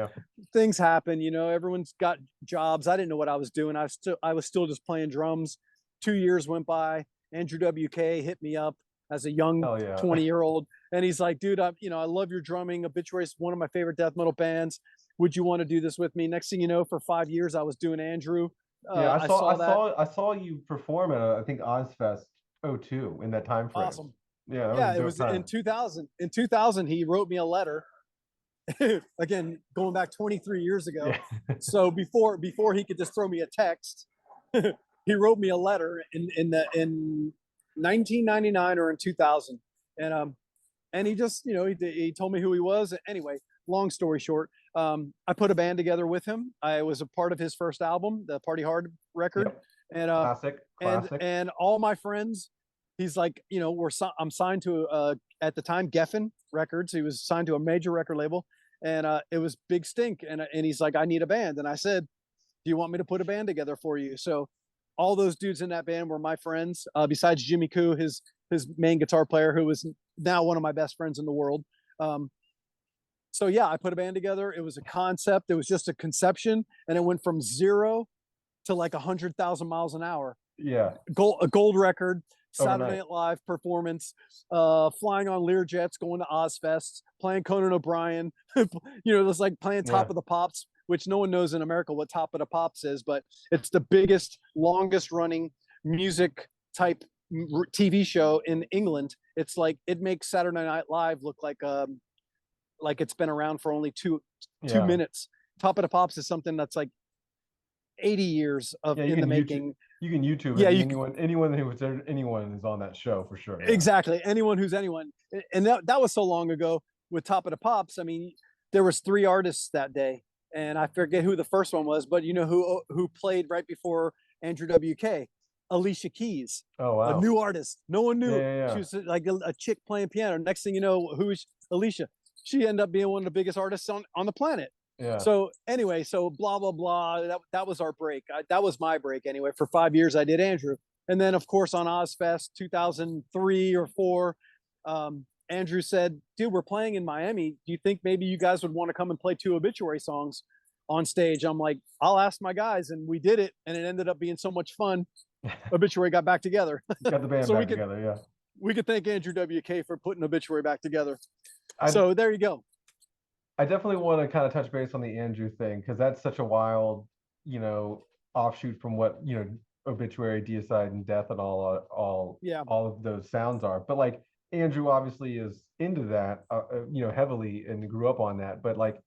Things happen, everyone's got jobs. I didn't know what I was doing. I was still just playing drums. 2 years went by. Andrew WK hit me up as a young 20-year-old. And he's like, dude, I love your drumming. Obituary is one of my favorite death metal bands. Would you want to do this with me? Next thing you know, for 5 years, I was doing Andrew. I saw you perform at I think Ozfest 02 in that time frame. Awesome. Yeah, it was in 2000. In 2000, he wrote me a letter. Again, going back 23 years ago. Yeah. So before he could just throw me a text, he wrote me a letter in 1999 or in 2000. And he just, he told me who he was. Anyway, long story short, I put a band together with him. I was a part of his first album, the Party Hard record. Yep. And Classic. and all my friends, he's like, I'm signed to at the time Geffen Records. He was signed to a major record label, and it was Big Stink. And he's like, I need a band. And I said, do you want me to put a band together for you? So all those dudes in that band were my friends, besides Jimmy Koo, his main guitar player, who was now one of my best friends in the world. So yeah, I put a band together. It was a concept. It was just a conception, and it went from 0 to like 100,000 miles an hour. Yeah. A gold record, Saturday Overnight. Night Live performance, flying on Learjets, going to Ozfests, playing Conan O'Brien. It's like playing Top of the Pops, which no one knows in America what Top of the Pops is, but it's the biggest, longest running music type TV show in England. It's like, it makes Saturday Night Live look like it's been around for only two minutes. Top of the Pops is something that's like 80 years in the making. You can YouTube it. Anyone who's on that show for sure. Yeah. Exactly. Anyone who's anyone. And that was so long ago with Top of the Pops. I mean, there was 3 artists that day, and I forget who the first one was, but who played right before Andrew WK? Alicia Keys. Oh, wow. A new artist. No one knew. Yeah. She was like a chick playing piano. Next thing you know, who is Alicia? She ended up being one of the biggest artists on the planet. Yeah. So anyway, blah, blah, blah. That was our break. That was my break anyway. For 5 years, I did Andrew. And then, of course, on Ozfest 2003 or 4, Andrew said, dude, we're playing in Miami. Do you think maybe you guys would want to come and play 2 Obituary songs on stage? I'm like, I'll ask my guys. And we did it. And it ended up being so much fun. Obituary got back together. Got the band back together, yeah. We could thank Andrew WK for putting Obituary back together. So there you go. I definitely want to kind of touch base on the Andrew thing, because that's such a wild, offshoot from what, Obituary, Deicide, and Death and all of those sounds are. But like, Andrew obviously is into that, heavily, and grew up on that. But like,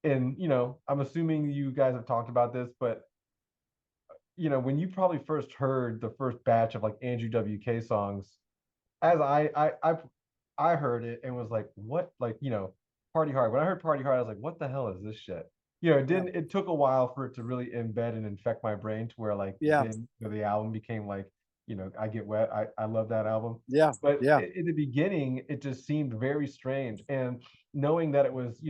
and I'm assuming you guys have talked about this, but when you probably first heard the first batch of like Andrew WK songs, as I heard it and was like, what, like, Party Hard. When I heard Party Hard, I was like, what the hell is this shit? It took a while for it to really embed and infect my brain to where like then, the album became like, I Get Wet. I love that album. Yeah. But in the beginning, it just seemed very strange. And knowing that it was,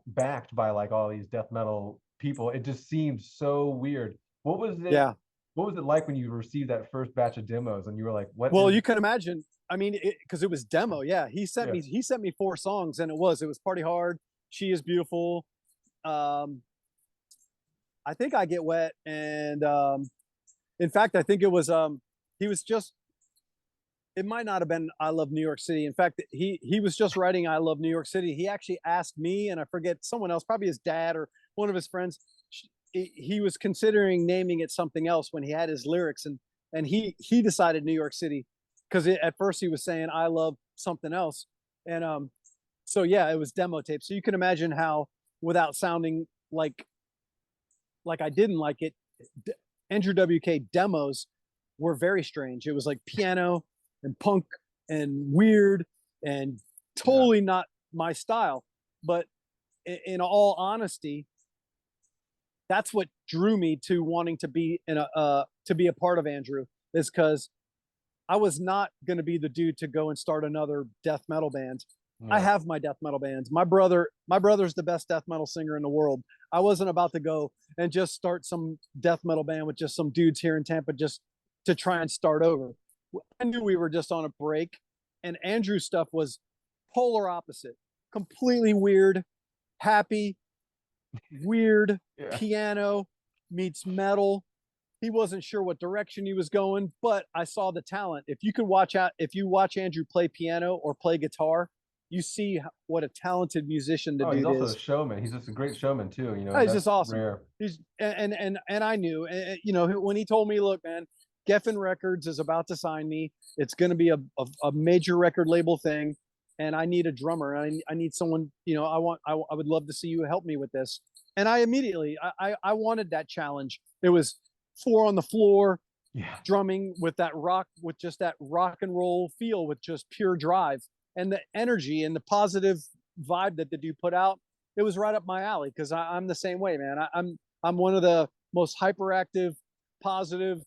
backed by like all these death metal people, it just seemed so weird. What was it? Yeah. What was it like when you received that first batch of demos and you were like, what? Well, you can imagine. I mean, because it was demo. Yeah. He sent me 4 songs, and it was Party Hard, She Is Beautiful. I think I Get Wet. And in fact, I think it was, it might not have been I Love New York City. In fact, he was just writing I Love New York City. He actually asked me, and I forget, someone else, probably his dad or one of his friends, he was considering naming it something else when he had his lyrics, and he decided New York City, because at first he was saying I love something else. And so yeah, it was demo tape. So you can imagine how, without sounding like I didn't like it, Andrew WK demos were very strange. It was like piano and punk and weird and totally not my style. But in all honesty, that's what drew me to wanting to be to be a part of Andrew, is because I was not going to be the dude to go and start another death metal band. I have my death metal bands. My brother's the best death metal singer in the world. I wasn't about to go and just start some death metal band with just some dudes here in Tampa just to try and start over. I knew we were just on a break, and Andrew's stuff was polar opposite, completely weird, happy, weird, piano meets metal. He wasn't sure what direction he was going, but I saw the talent. If you watch Andrew play piano or play guitar, you see what a talented musician the dude is. He's also a showman. He's just a great showman too. He's just awesome. Rare. He's and I knew, when he told me, look, man, Geffen Records is about to sign me. It's going to be a major record label thing, and I need a drummer. I need someone. I would love to see you help me with this. And I wanted that challenge. It was 4 on the floor, Yeah. drumming with that rock, with just that rock and roll feel, with just pure drive and the energy and the positive vibe that the dude put out. It was right up my alley because I'm the same way, man. I'm one of the most hyperactive, positive,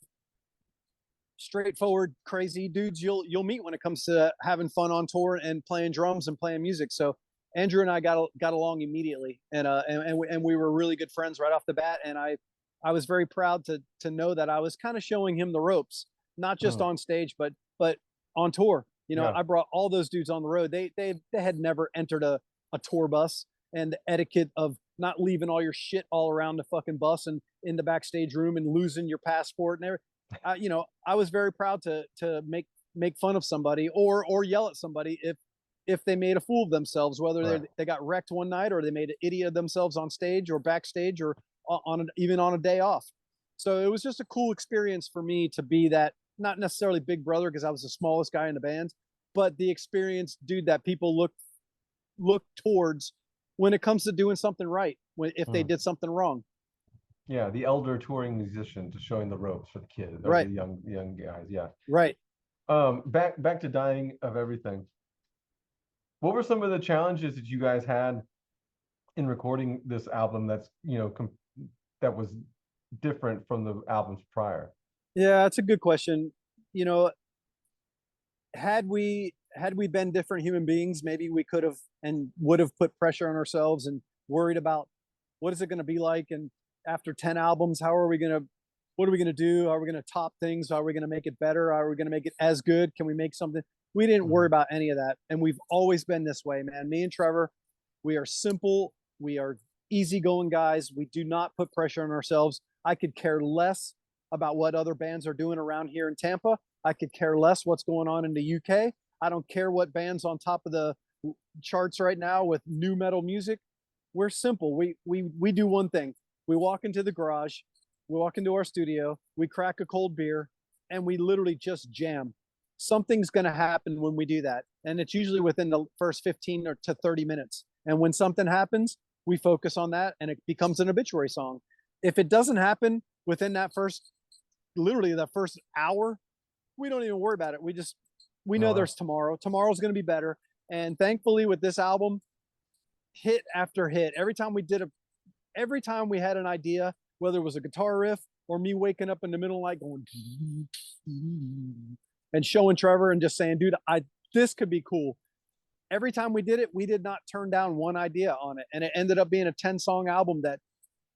straightforward, crazy dudes you'll meet when it comes to having fun on tour and playing drums and playing music. So Andrew and I got along immediately, and we were really good friends right off the bat. And I was very proud to know that I was kind of showing him the ropes, not just on stage, but on tour. You know, I brought all those dudes on the road. They had never entered a tour bus, and the etiquette of not leaving all your shit all around the fucking bus and in the backstage room and losing your passport and everything. You know, I was very proud to make fun of somebody or yell at somebody if they made a fool of themselves, whether they got wrecked one night or they made an idiot of themselves on stage or backstage or even on a day off. So it was just a cool experience for me to be that, not necessarily big brother because I was the smallest guy in the band, but the experienced dude that people look towards when it comes to doing something right, if they did something wrong. Yeah, the elder touring musician to showing the ropes for the kids, or right? The young guys. Yeah. Right. Back to Dying of Everything. What were some of the challenges that you guys had in recording this album that's, that was different from the albums prior? Yeah, that's a good question. You know, had we been different human beings, maybe we could have and would have put pressure on ourselves and worried about what is it going to be like, and after 10 albums, what are we going to do? Are we going to top things? Are we going to make it better? Are we going to make it as good? Can we make something? We didn't worry about any of that. And we've always been this way, man. Me and Trevor, we are simple. We are easygoing guys. We do not put pressure on ourselves. I could care less about what other bands are doing around here in Tampa. I could care less what's going on in the UK. I don't care what band's on top of the charts right now with new metal music. We're simple. We do one thing. We walk into the garage, we walk into our studio, we crack a cold beer, and we literally just jam. Something's going to happen when we do that. And it's usually within the first 15 or to 30 minutes. And when something happens, we focus on that and it becomes an Obituary song. If it doesn't happen within that literally the first hour, we don't even worry about it. We know there's tomorrow. Tomorrow's going to be better. And thankfully with this album, hit after hit, every time we had an idea, whether it was a guitar riff or me waking up in the middle of the night going and showing Trevor and just saying, dude, this could be cool. Every time we did it, we did not turn down one idea on it. And it ended up being a 10-song album that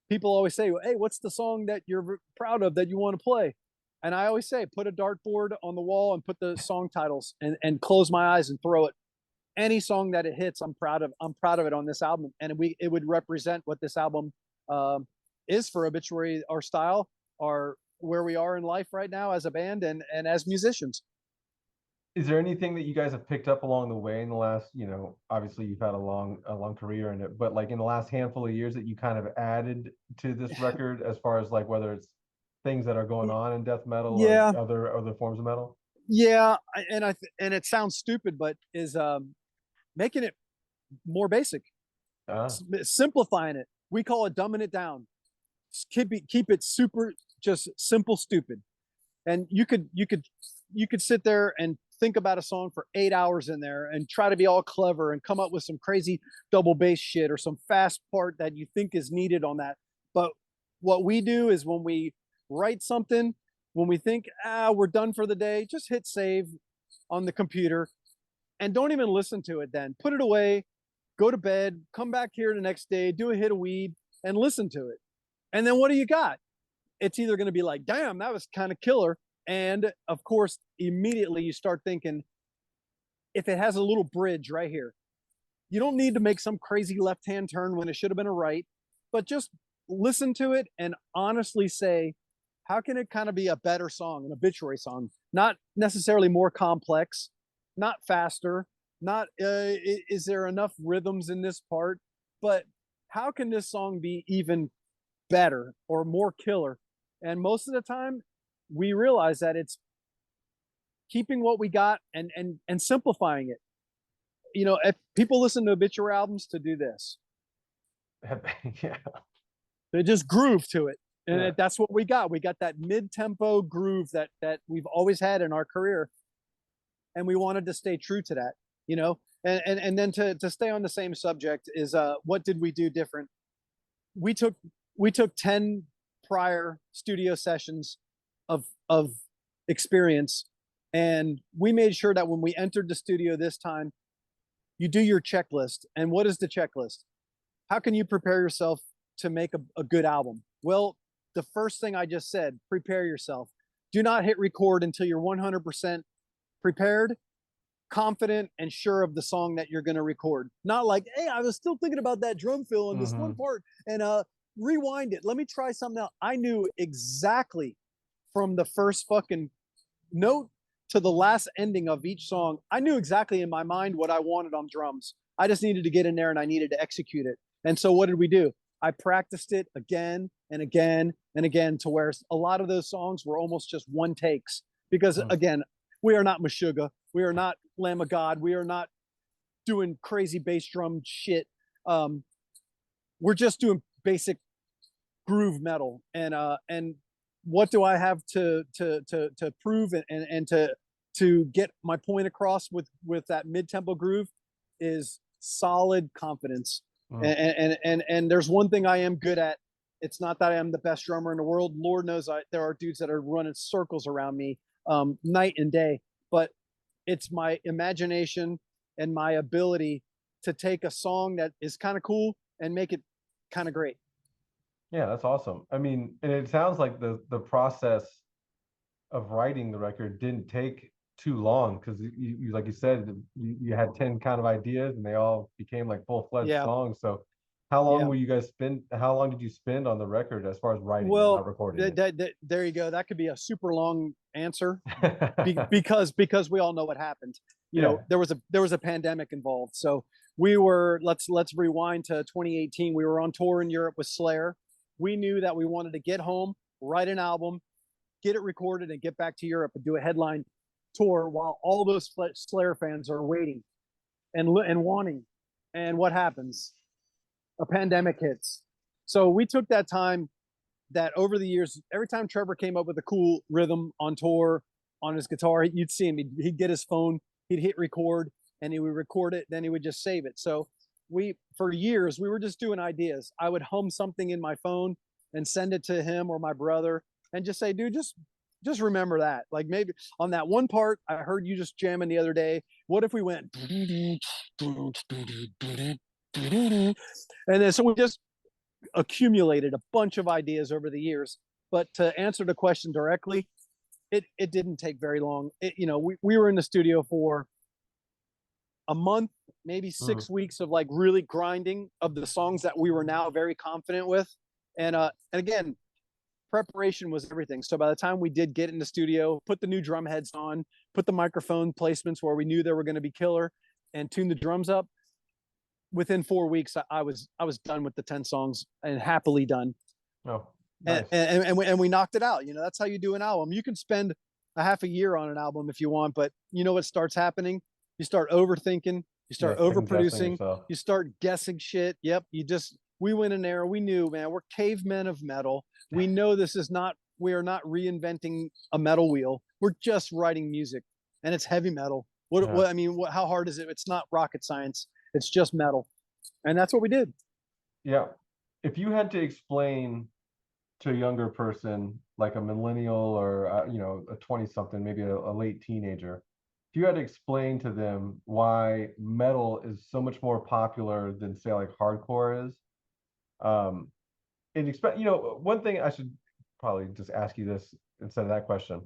people always say, hey, what's the song that you're proud of that you want to play? And I always say, put a dartboard on the wall and put the song titles and close my eyes and throw it. Any song that it hits, I'm proud of it on this album. And it would represent what this album is for Obituary, our style, our where we are in life right now as a band and as musicians. Is there anything that you guys have picked up along the way in the last, obviously you've had a long career in it, but like in the last handful of years that you kind of added to this record as far as like whether it's things that are going on in death metal or other forms of metal? Yeah, and it sounds stupid, but is making it more basic, simplifying it. We call it dumbing it down. Keep it super, just simple, stupid. And you could sit there and think about a song for 8 hours in there and try to be all clever and come up with some crazy double bass shit or some fast part that you think is needed on that. But what we do is when we write something, when we think, we're done for the day, just hit save on the computer and don't even listen to it then. Put it away, go to bed, come back here the next day, do a hit of weed and listen to it. And then what do you got? It's either going to be like, damn, that was kind of killer. And of course, immediately you start thinking, if it has a little bridge right here, you don't need to make some crazy left-hand turn when it should have been a right, but just listen to it and honestly say, how can it kind of be a better song, an Obituary song? Not necessarily more complex, not faster, not is there enough rhythms in this part, but how can this song be even better or more killer? And most of the time, we realize that it's keeping what we got and simplifying it. If people listen to Obituary albums to do this, Yeah. they just groove to it. And that's what we got. We got that mid-tempo groove that we've always had in our career, and we wanted to stay true to that, you know. And then to stay on the same subject is what did we do different? We took 10 prior studio sessions of experience, and we made sure that when we entered the studio this time, you do your checklist. And what is the checklist? How can you prepare yourself to make a good album? Well, the first thing I just said, prepare yourself. Do not hit record until you're 100% prepared, confident, and sure of the song that you're going to record. Not like, hey, I was still thinking about that drum fill in this one part, and rewind it. Let me try something else. I knew exactly from the first fucking note to the last ending of each song. I knew exactly in my mind what I wanted on drums. I just needed to get in there and I needed to execute it. And so what did we do? I practiced it again and again and again, to where a lot of those songs were almost just one takes. Because again, we are not Meshuggah. We are not Lamb of God. We are not doing crazy bass drum shit. We're just doing basic groove metal. And what do I have to prove and to get my point across with that mid-tempo groove is solid confidence. And there's one thing I am good at. It's not that I am the best drummer in the world. Lord knows there are dudes that are running circles around me night and day, but it's my imagination and my ability to take a song that is kind of cool and make it kind of great. Yeah, that's awesome. I mean, and it sounds like the process of writing the record didn't take too long, because you like you said, you had 10 kind of ideas and they all became like full-fledged songs. So how long were you guys how long did you spend on the record as far as writing it, not recording it? There you go. That could be a super long answer because we all know what happened. You know, there was a pandemic involved. So we were, let's rewind to 2018. We were on tour in Europe with Slayer. We knew that we wanted to get home, write an album, get it recorded, and get back to Europe and do a headline tour while all those Slayer fans are waiting and wanting. And what happens? A pandemic hits. So we took that time, that over the years, every time Trevor came up with a cool rhythm on tour on his guitar, you'd see him, he'd get his phone, he'd hit record, and he would record it, then he would just save it. So for years, we were just doing ideas. I would hum something in my phone and send it to him or my brother and just say, dude, just remember that. Like, maybe on that one part I heard you just jamming the other day, what if we went and then so we just accumulated a bunch of ideas over the years. But to answer the question directly, it didn't take very long. We were in the studio for a month, maybe 6 weeks of like really grinding of the songs that we were now very confident with. And again, preparation was everything. So by the time we did get in the studio, put the new drum heads on, put the microphone placements where we knew they were going to be killer, and tune the drums up, within 4 weeks, I was done with the 10 songs, and happily done. Oh, nice. And we knocked it out. That's how you do an album. You can spend a half a year on an album if you want, but you know what starts happening? You start overthinking, you start overproducing, you start guessing shit. Yep. We went in there, we knew, man, we're cavemen of metal. We know we are not reinventing a metal wheel. We're just writing music, and it's heavy metal. How hard is it? It's not rocket science. It's just metal. And that's what we did. Yeah. If you had to explain to a younger person, like a millennial or a 20-something, maybe a late teenager, if you had to explain to them why metal is so much more popular than, say, like hardcore is, one thing I should probably just ask you this instead of that question.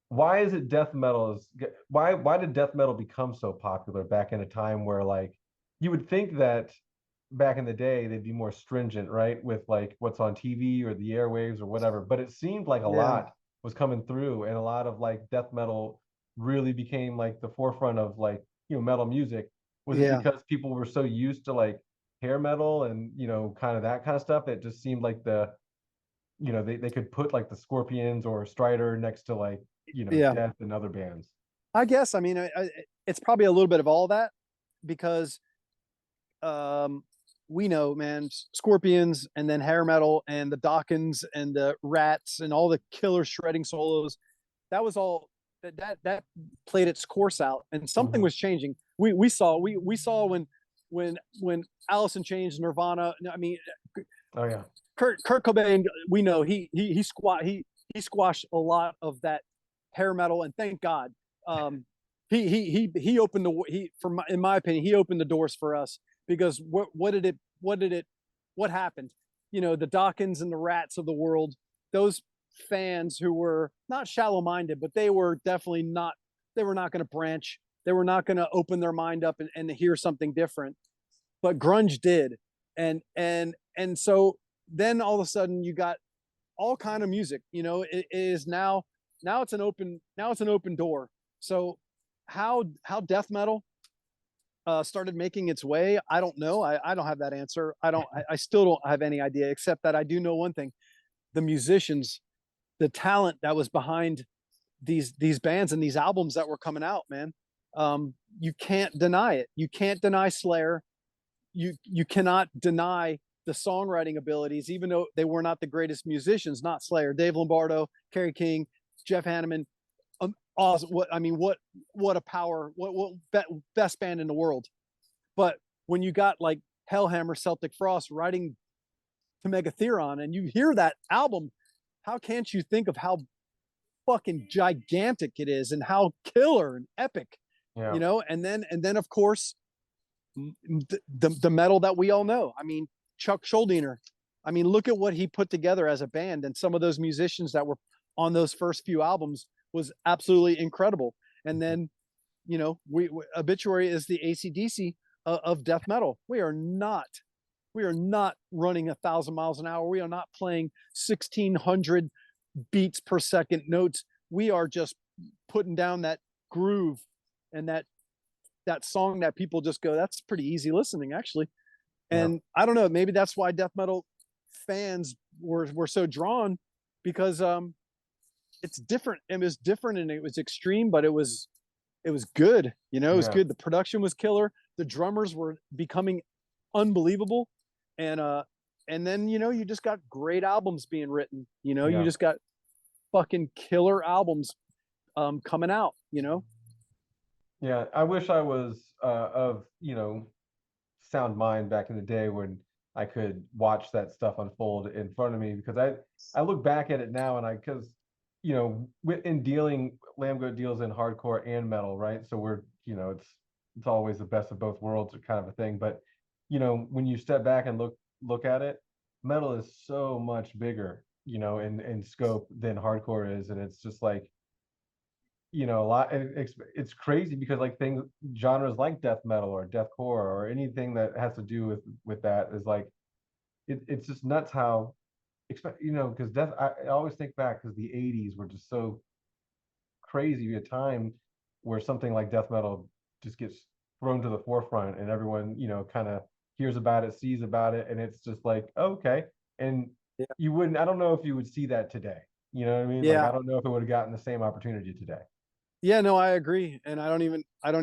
Why is it why did death metal become so popular back in a time where, like, you would think that back in the day they'd be more stringent, right, with like what's on TV or the airwaves or whatever, but it seemed like a lot was coming through, and a lot of like death metal really became like the forefront of like metal music. Was it because people were so used to like hair metal and kind of that kind of stuff, it just seemed like they could put like the Scorpions or Strider next to like Death and other bands? I guess, it's probably a little bit of all that, because we know, man, Scorpions and then hair metal and the Dawkins and the Rats and all the killer shredding solos. That was all that played its course out, and something was changing. We saw when Allison changed Nirvana. I mean, Oh yeah. Kurt Cobain, we know he squashed a lot of that hair metal, and thank God. He opened in my opinion, he opened the doors for us, because what happened? You know, the Dawkins and the Rats of the world, those fans who were not shallow minded, but they were definitely not. They were not going to branch. They were not going to open their mind up and hear something different. But grunge did, and so then all of a sudden you got all kind of music. You know, it is now it's an open door. So how death metal started making its way, I don't know. I don't have that answer. I still don't have any idea, except that I do know one thing: the musicians, the talent that was behind these bands and these albums that were coming out, man. You can't deny it. You can't deny Slayer. You cannot deny the songwriting abilities, even though they were not the greatest musicians. Not Slayer, Dave Lombardo, Kerry King, Jeff Hanneman. Awesome. What a power. What best band in the world. But when you got like Hellhammer, Celtic Frost writing to Megatheron, and you hear that album, how can't you think of how fucking gigantic it is and how killer and epic, you know? And then of course the metal that we all know. I mean, Chuck Schuldiner. I mean, look at what he put together as a band, and some of those musicians that were on those first few albums was absolutely incredible. And then, you know, Obituary is the AC/DC of death metal. We are not running 1,000 miles an hour. We are not playing 1,600 beats per second notes. We are just putting down that groove and that song that people just go, that's pretty easy listening, actually. And I don't know, maybe that's why death metal fans were so drawn, because it's different. It was different and it was extreme, but it was good. You know, it was good. The production was killer. The drummers were becoming unbelievable. And then, you know, you just got great albums being written. You know, you just got fucking killer albums coming out, you know? Yeah, I wish I was of, you know, sound mind back in the day when I could watch that stuff unfold in front of me, because I look back at it now, and because, you know, in dealing, Lambgoat deals in hardcore and metal, right? So we're, you know, it's always the best of both worlds kind of a thing. But, you know, when you step back and look at it, metal is so much bigger, you know, in scope than hardcore is. And it's just like, you know, a lot. It's crazy, because like genres like death metal or deathcore or anything that has to do with that is like, it's just nuts how, you know, because I always think back, because the 80s were just so crazy, a time where something like death metal just gets thrown to the forefront, and everyone, you know, kind of hears about it, sees about it, and it's just like, okay. And I don't know if you would see that today. You know what I mean? Like, I don't know if it would have gotten the same opportunity today. Yeah, no, I agree, and I don't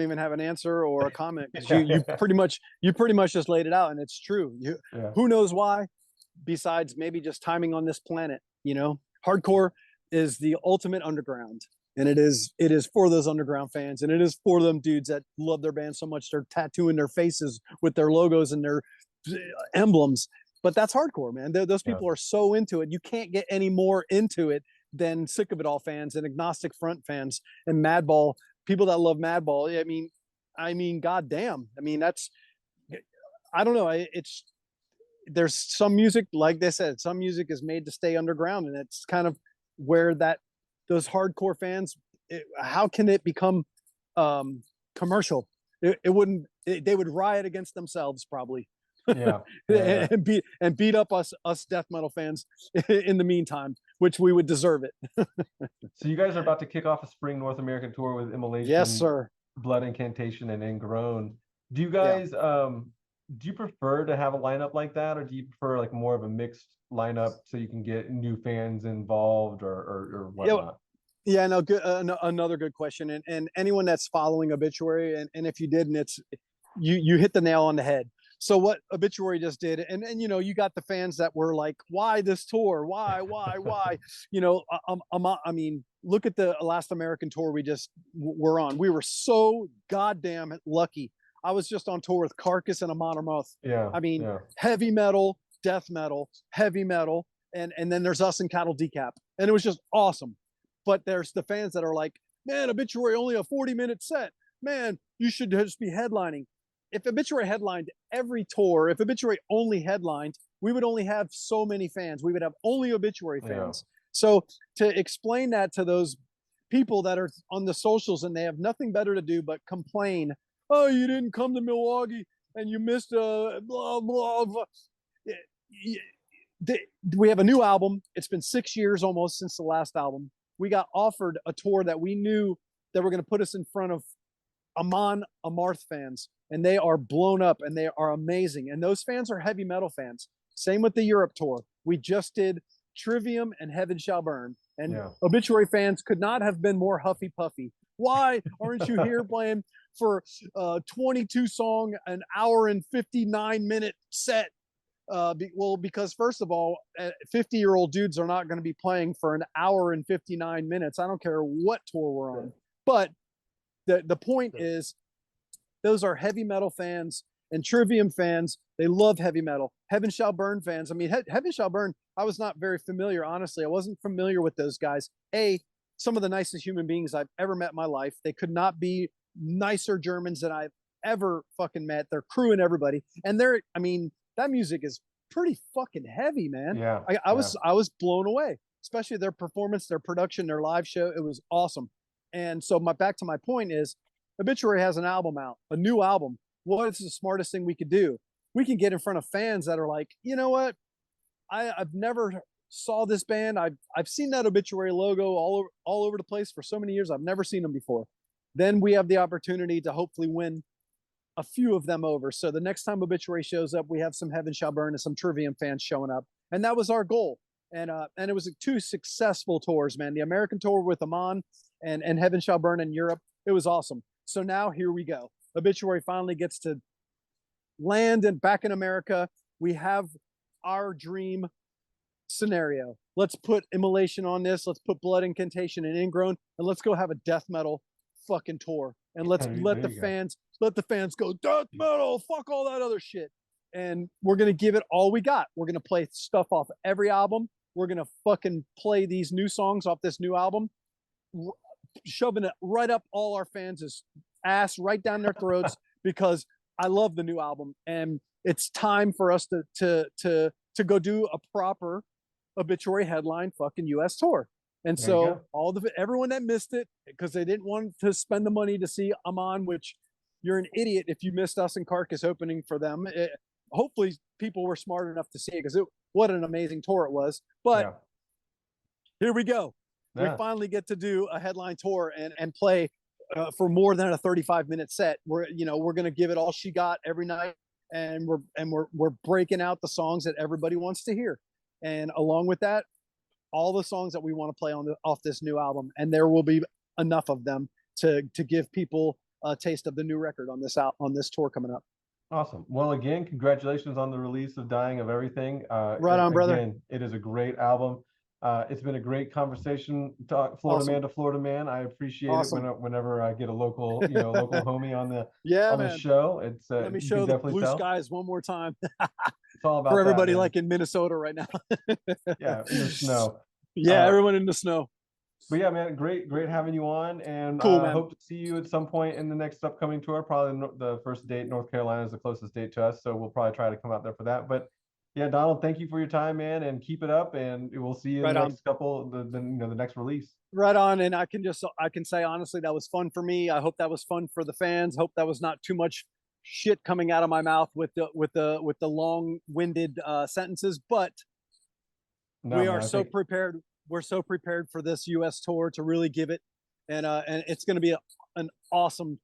even have an answer or a comment, because you pretty much just laid it out, and it's true. Who knows why, besides maybe just timing on this planet. You know, hardcore is the ultimate underground, and it is for those underground fans, and it is for them dudes that love their band so much they're tattooing their faces with their logos and their emblems. But that's hardcore, man. Those people are so into it. You can't get any more into it than Sick of It All fans and Agnostic Front fans and Madball, people that love Madball. I mean, goddamn. I mean, I don't know. There's some music, like they said, some music is made to stay underground, and it's kind of where those hardcore fans, how can it become commercial? They would riot against themselves, probably. And beat up us death metal fans in the meantime, which we would deserve it. So you guys are about to kick off a spring North American tour with Immolation, yes, sir, Blood Incantation, and Ingrown. Do you guys do you prefer to have a lineup like that, or do you prefer like more of a mixed lineup so you can get new fans involved or whatnot? Yeah, no, good. Another good question, and anyone that's following Obituary, and if you didn't, it's you hit the nail on the head. So what Obituary just did, and you know, you got the fans that were like, why this tour? Why? You know, I mean, look at the last American tour we just were on. We were so goddamn lucky. I was just on tour with Carcass and Amon Amarth. Yeah. I mean, Yeah. heavy metal, death metal, heavy metal, and then there's us and Cattle Decap, and it was just awesome. But there's the fans that are like, man, Obituary only a 40-minute set. Man, you should just be headlining. If Obituary headlined every tour, if Obituary only headlined, we would only have so many fans. We would have only Obituary fans. Yeah. So to explain that to those people that are on the socials and they have nothing better to do but complain, oh, you didn't come to Milwaukee and you missed a blah, blah, blah. We have a new album. It's been 6 years almost since the last album. We got offered a tour that we knew that were going to put us in front of Amon Amarth fans, and they are blown up and they are amazing. And those fans are heavy metal fans. Same with the Europe tour. We just did Trivium and Heaven Shall Burn, and Obituary fans could not have been more huffy puffy. Why aren't you here playing for 22 song, an hour and 59-minute set? Well, because first of all, 50-year-old dudes are not going to be playing for an hour and 59 minutes. I don't care what tour we're on. But the point is, those are heavy metal fans and Trivium fans. They love heavy metal. Heaven Shall Burn fans. I mean, Heaven Shall Burn, I was not very familiar, honestly. I wasn't familiar with those guys. Some of the nicest human beings I've ever met in my life. They could not be nicer Germans than I've ever fucking met. Their crew and everybody. And that music is pretty fucking heavy, man. Yeah. I was blown away, especially their performance, their production, their live show. It was awesome. And so back to my point is, Obituary has an album out, a new album. What is the smartest thing we could do? We can get in front of fans that are like, you know what? I've never saw this band. I've seen that Obituary logo all over the place for so many years. I've never seen them before. Then we have the opportunity to hopefully win a few of them over. So the next time Obituary shows up, we have some Heaven Shall Burn and some Trivium fans showing up. And that was our goal. And it was 2 successful tours, man. The American tour with Amon and Heaven Shall Burn in Europe. It was awesome. So now here we go. Obituary finally gets to land and back in America. We have our dream scenario. Let's put Immolation on this. Let's put Blood Incantation and Ingrown, and let's go have a death metal fucking tour. And let the fans go death metal. Fuck all that other shit. And we're gonna give it all we got. We're gonna play stuff off every album. We're gonna fucking play these new songs off this new album, shoving it right up all our fans' ass, right down their throats, because I love the new album, and it's time for us to go do a proper Obituary headline fucking US tour. And so everyone that missed it because they didn't want to spend the money to see Amon, which you're an idiot if you missed us and Carcass opening for them. Hopefully people were smart enough to see it, because what an amazing tour it was. But here we go. We finally get to do a headline tour and play for more than a 35-minute set. We're going to give it all she got every night, and we're breaking out the songs that everybody wants to hear, and along with that, all the songs that we want to play off this new album. And there will be enough of them to give people a taste of the new record on this tour coming up. Awesome. Well, again, congratulations on the release of Dying of Everything. Right on, brother. Again, it is a great album. It's been a great conversation, Florida man to Florida man. I appreciate it whenever I get a local homie on the show. Let me show the blue skies one more time. It's all about for everybody like in Minnesota right now. Yeah, in the snow. Yeah, everyone in the snow. But yeah, man, great having you on, and cool, man. Hope to see you at some point in the next upcoming tour. Probably the first date, North Carolina is the closest date to us, so we'll probably try to come out there for that. But yeah, Donald, thank you for your time, man, and keep it up, and we'll see you in the next couple, the next release. Right on. And I can say honestly, that was fun for me. I hope that was fun for the fans. Hope that was not too much shit coming out of my mouth with the long-winded sentences, but we are so prepared. We're so prepared for this US tour to really give it, and it's going to be an awesome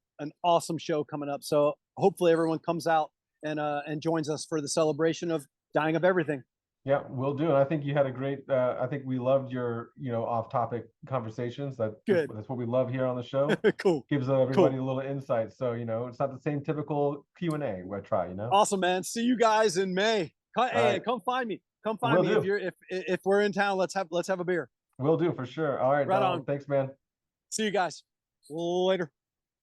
show coming up. So hopefully everyone comes out and joins us for the celebration of Dying of Everything. Yeah, we'll do. And I think you had a great, I think we loved your, off-topic conversations. Good. That's what we love here on the show. Cool. Gives Cool. everybody a little insight. So, it's not the same typical Q&A we try, Awesome, man. See you guys in May. Hey, right. come find me. Come find Will me do. if we're in town. Let's have a beer. Will do for sure. All right, Right Donald. on. Thanks, man. See you guys later.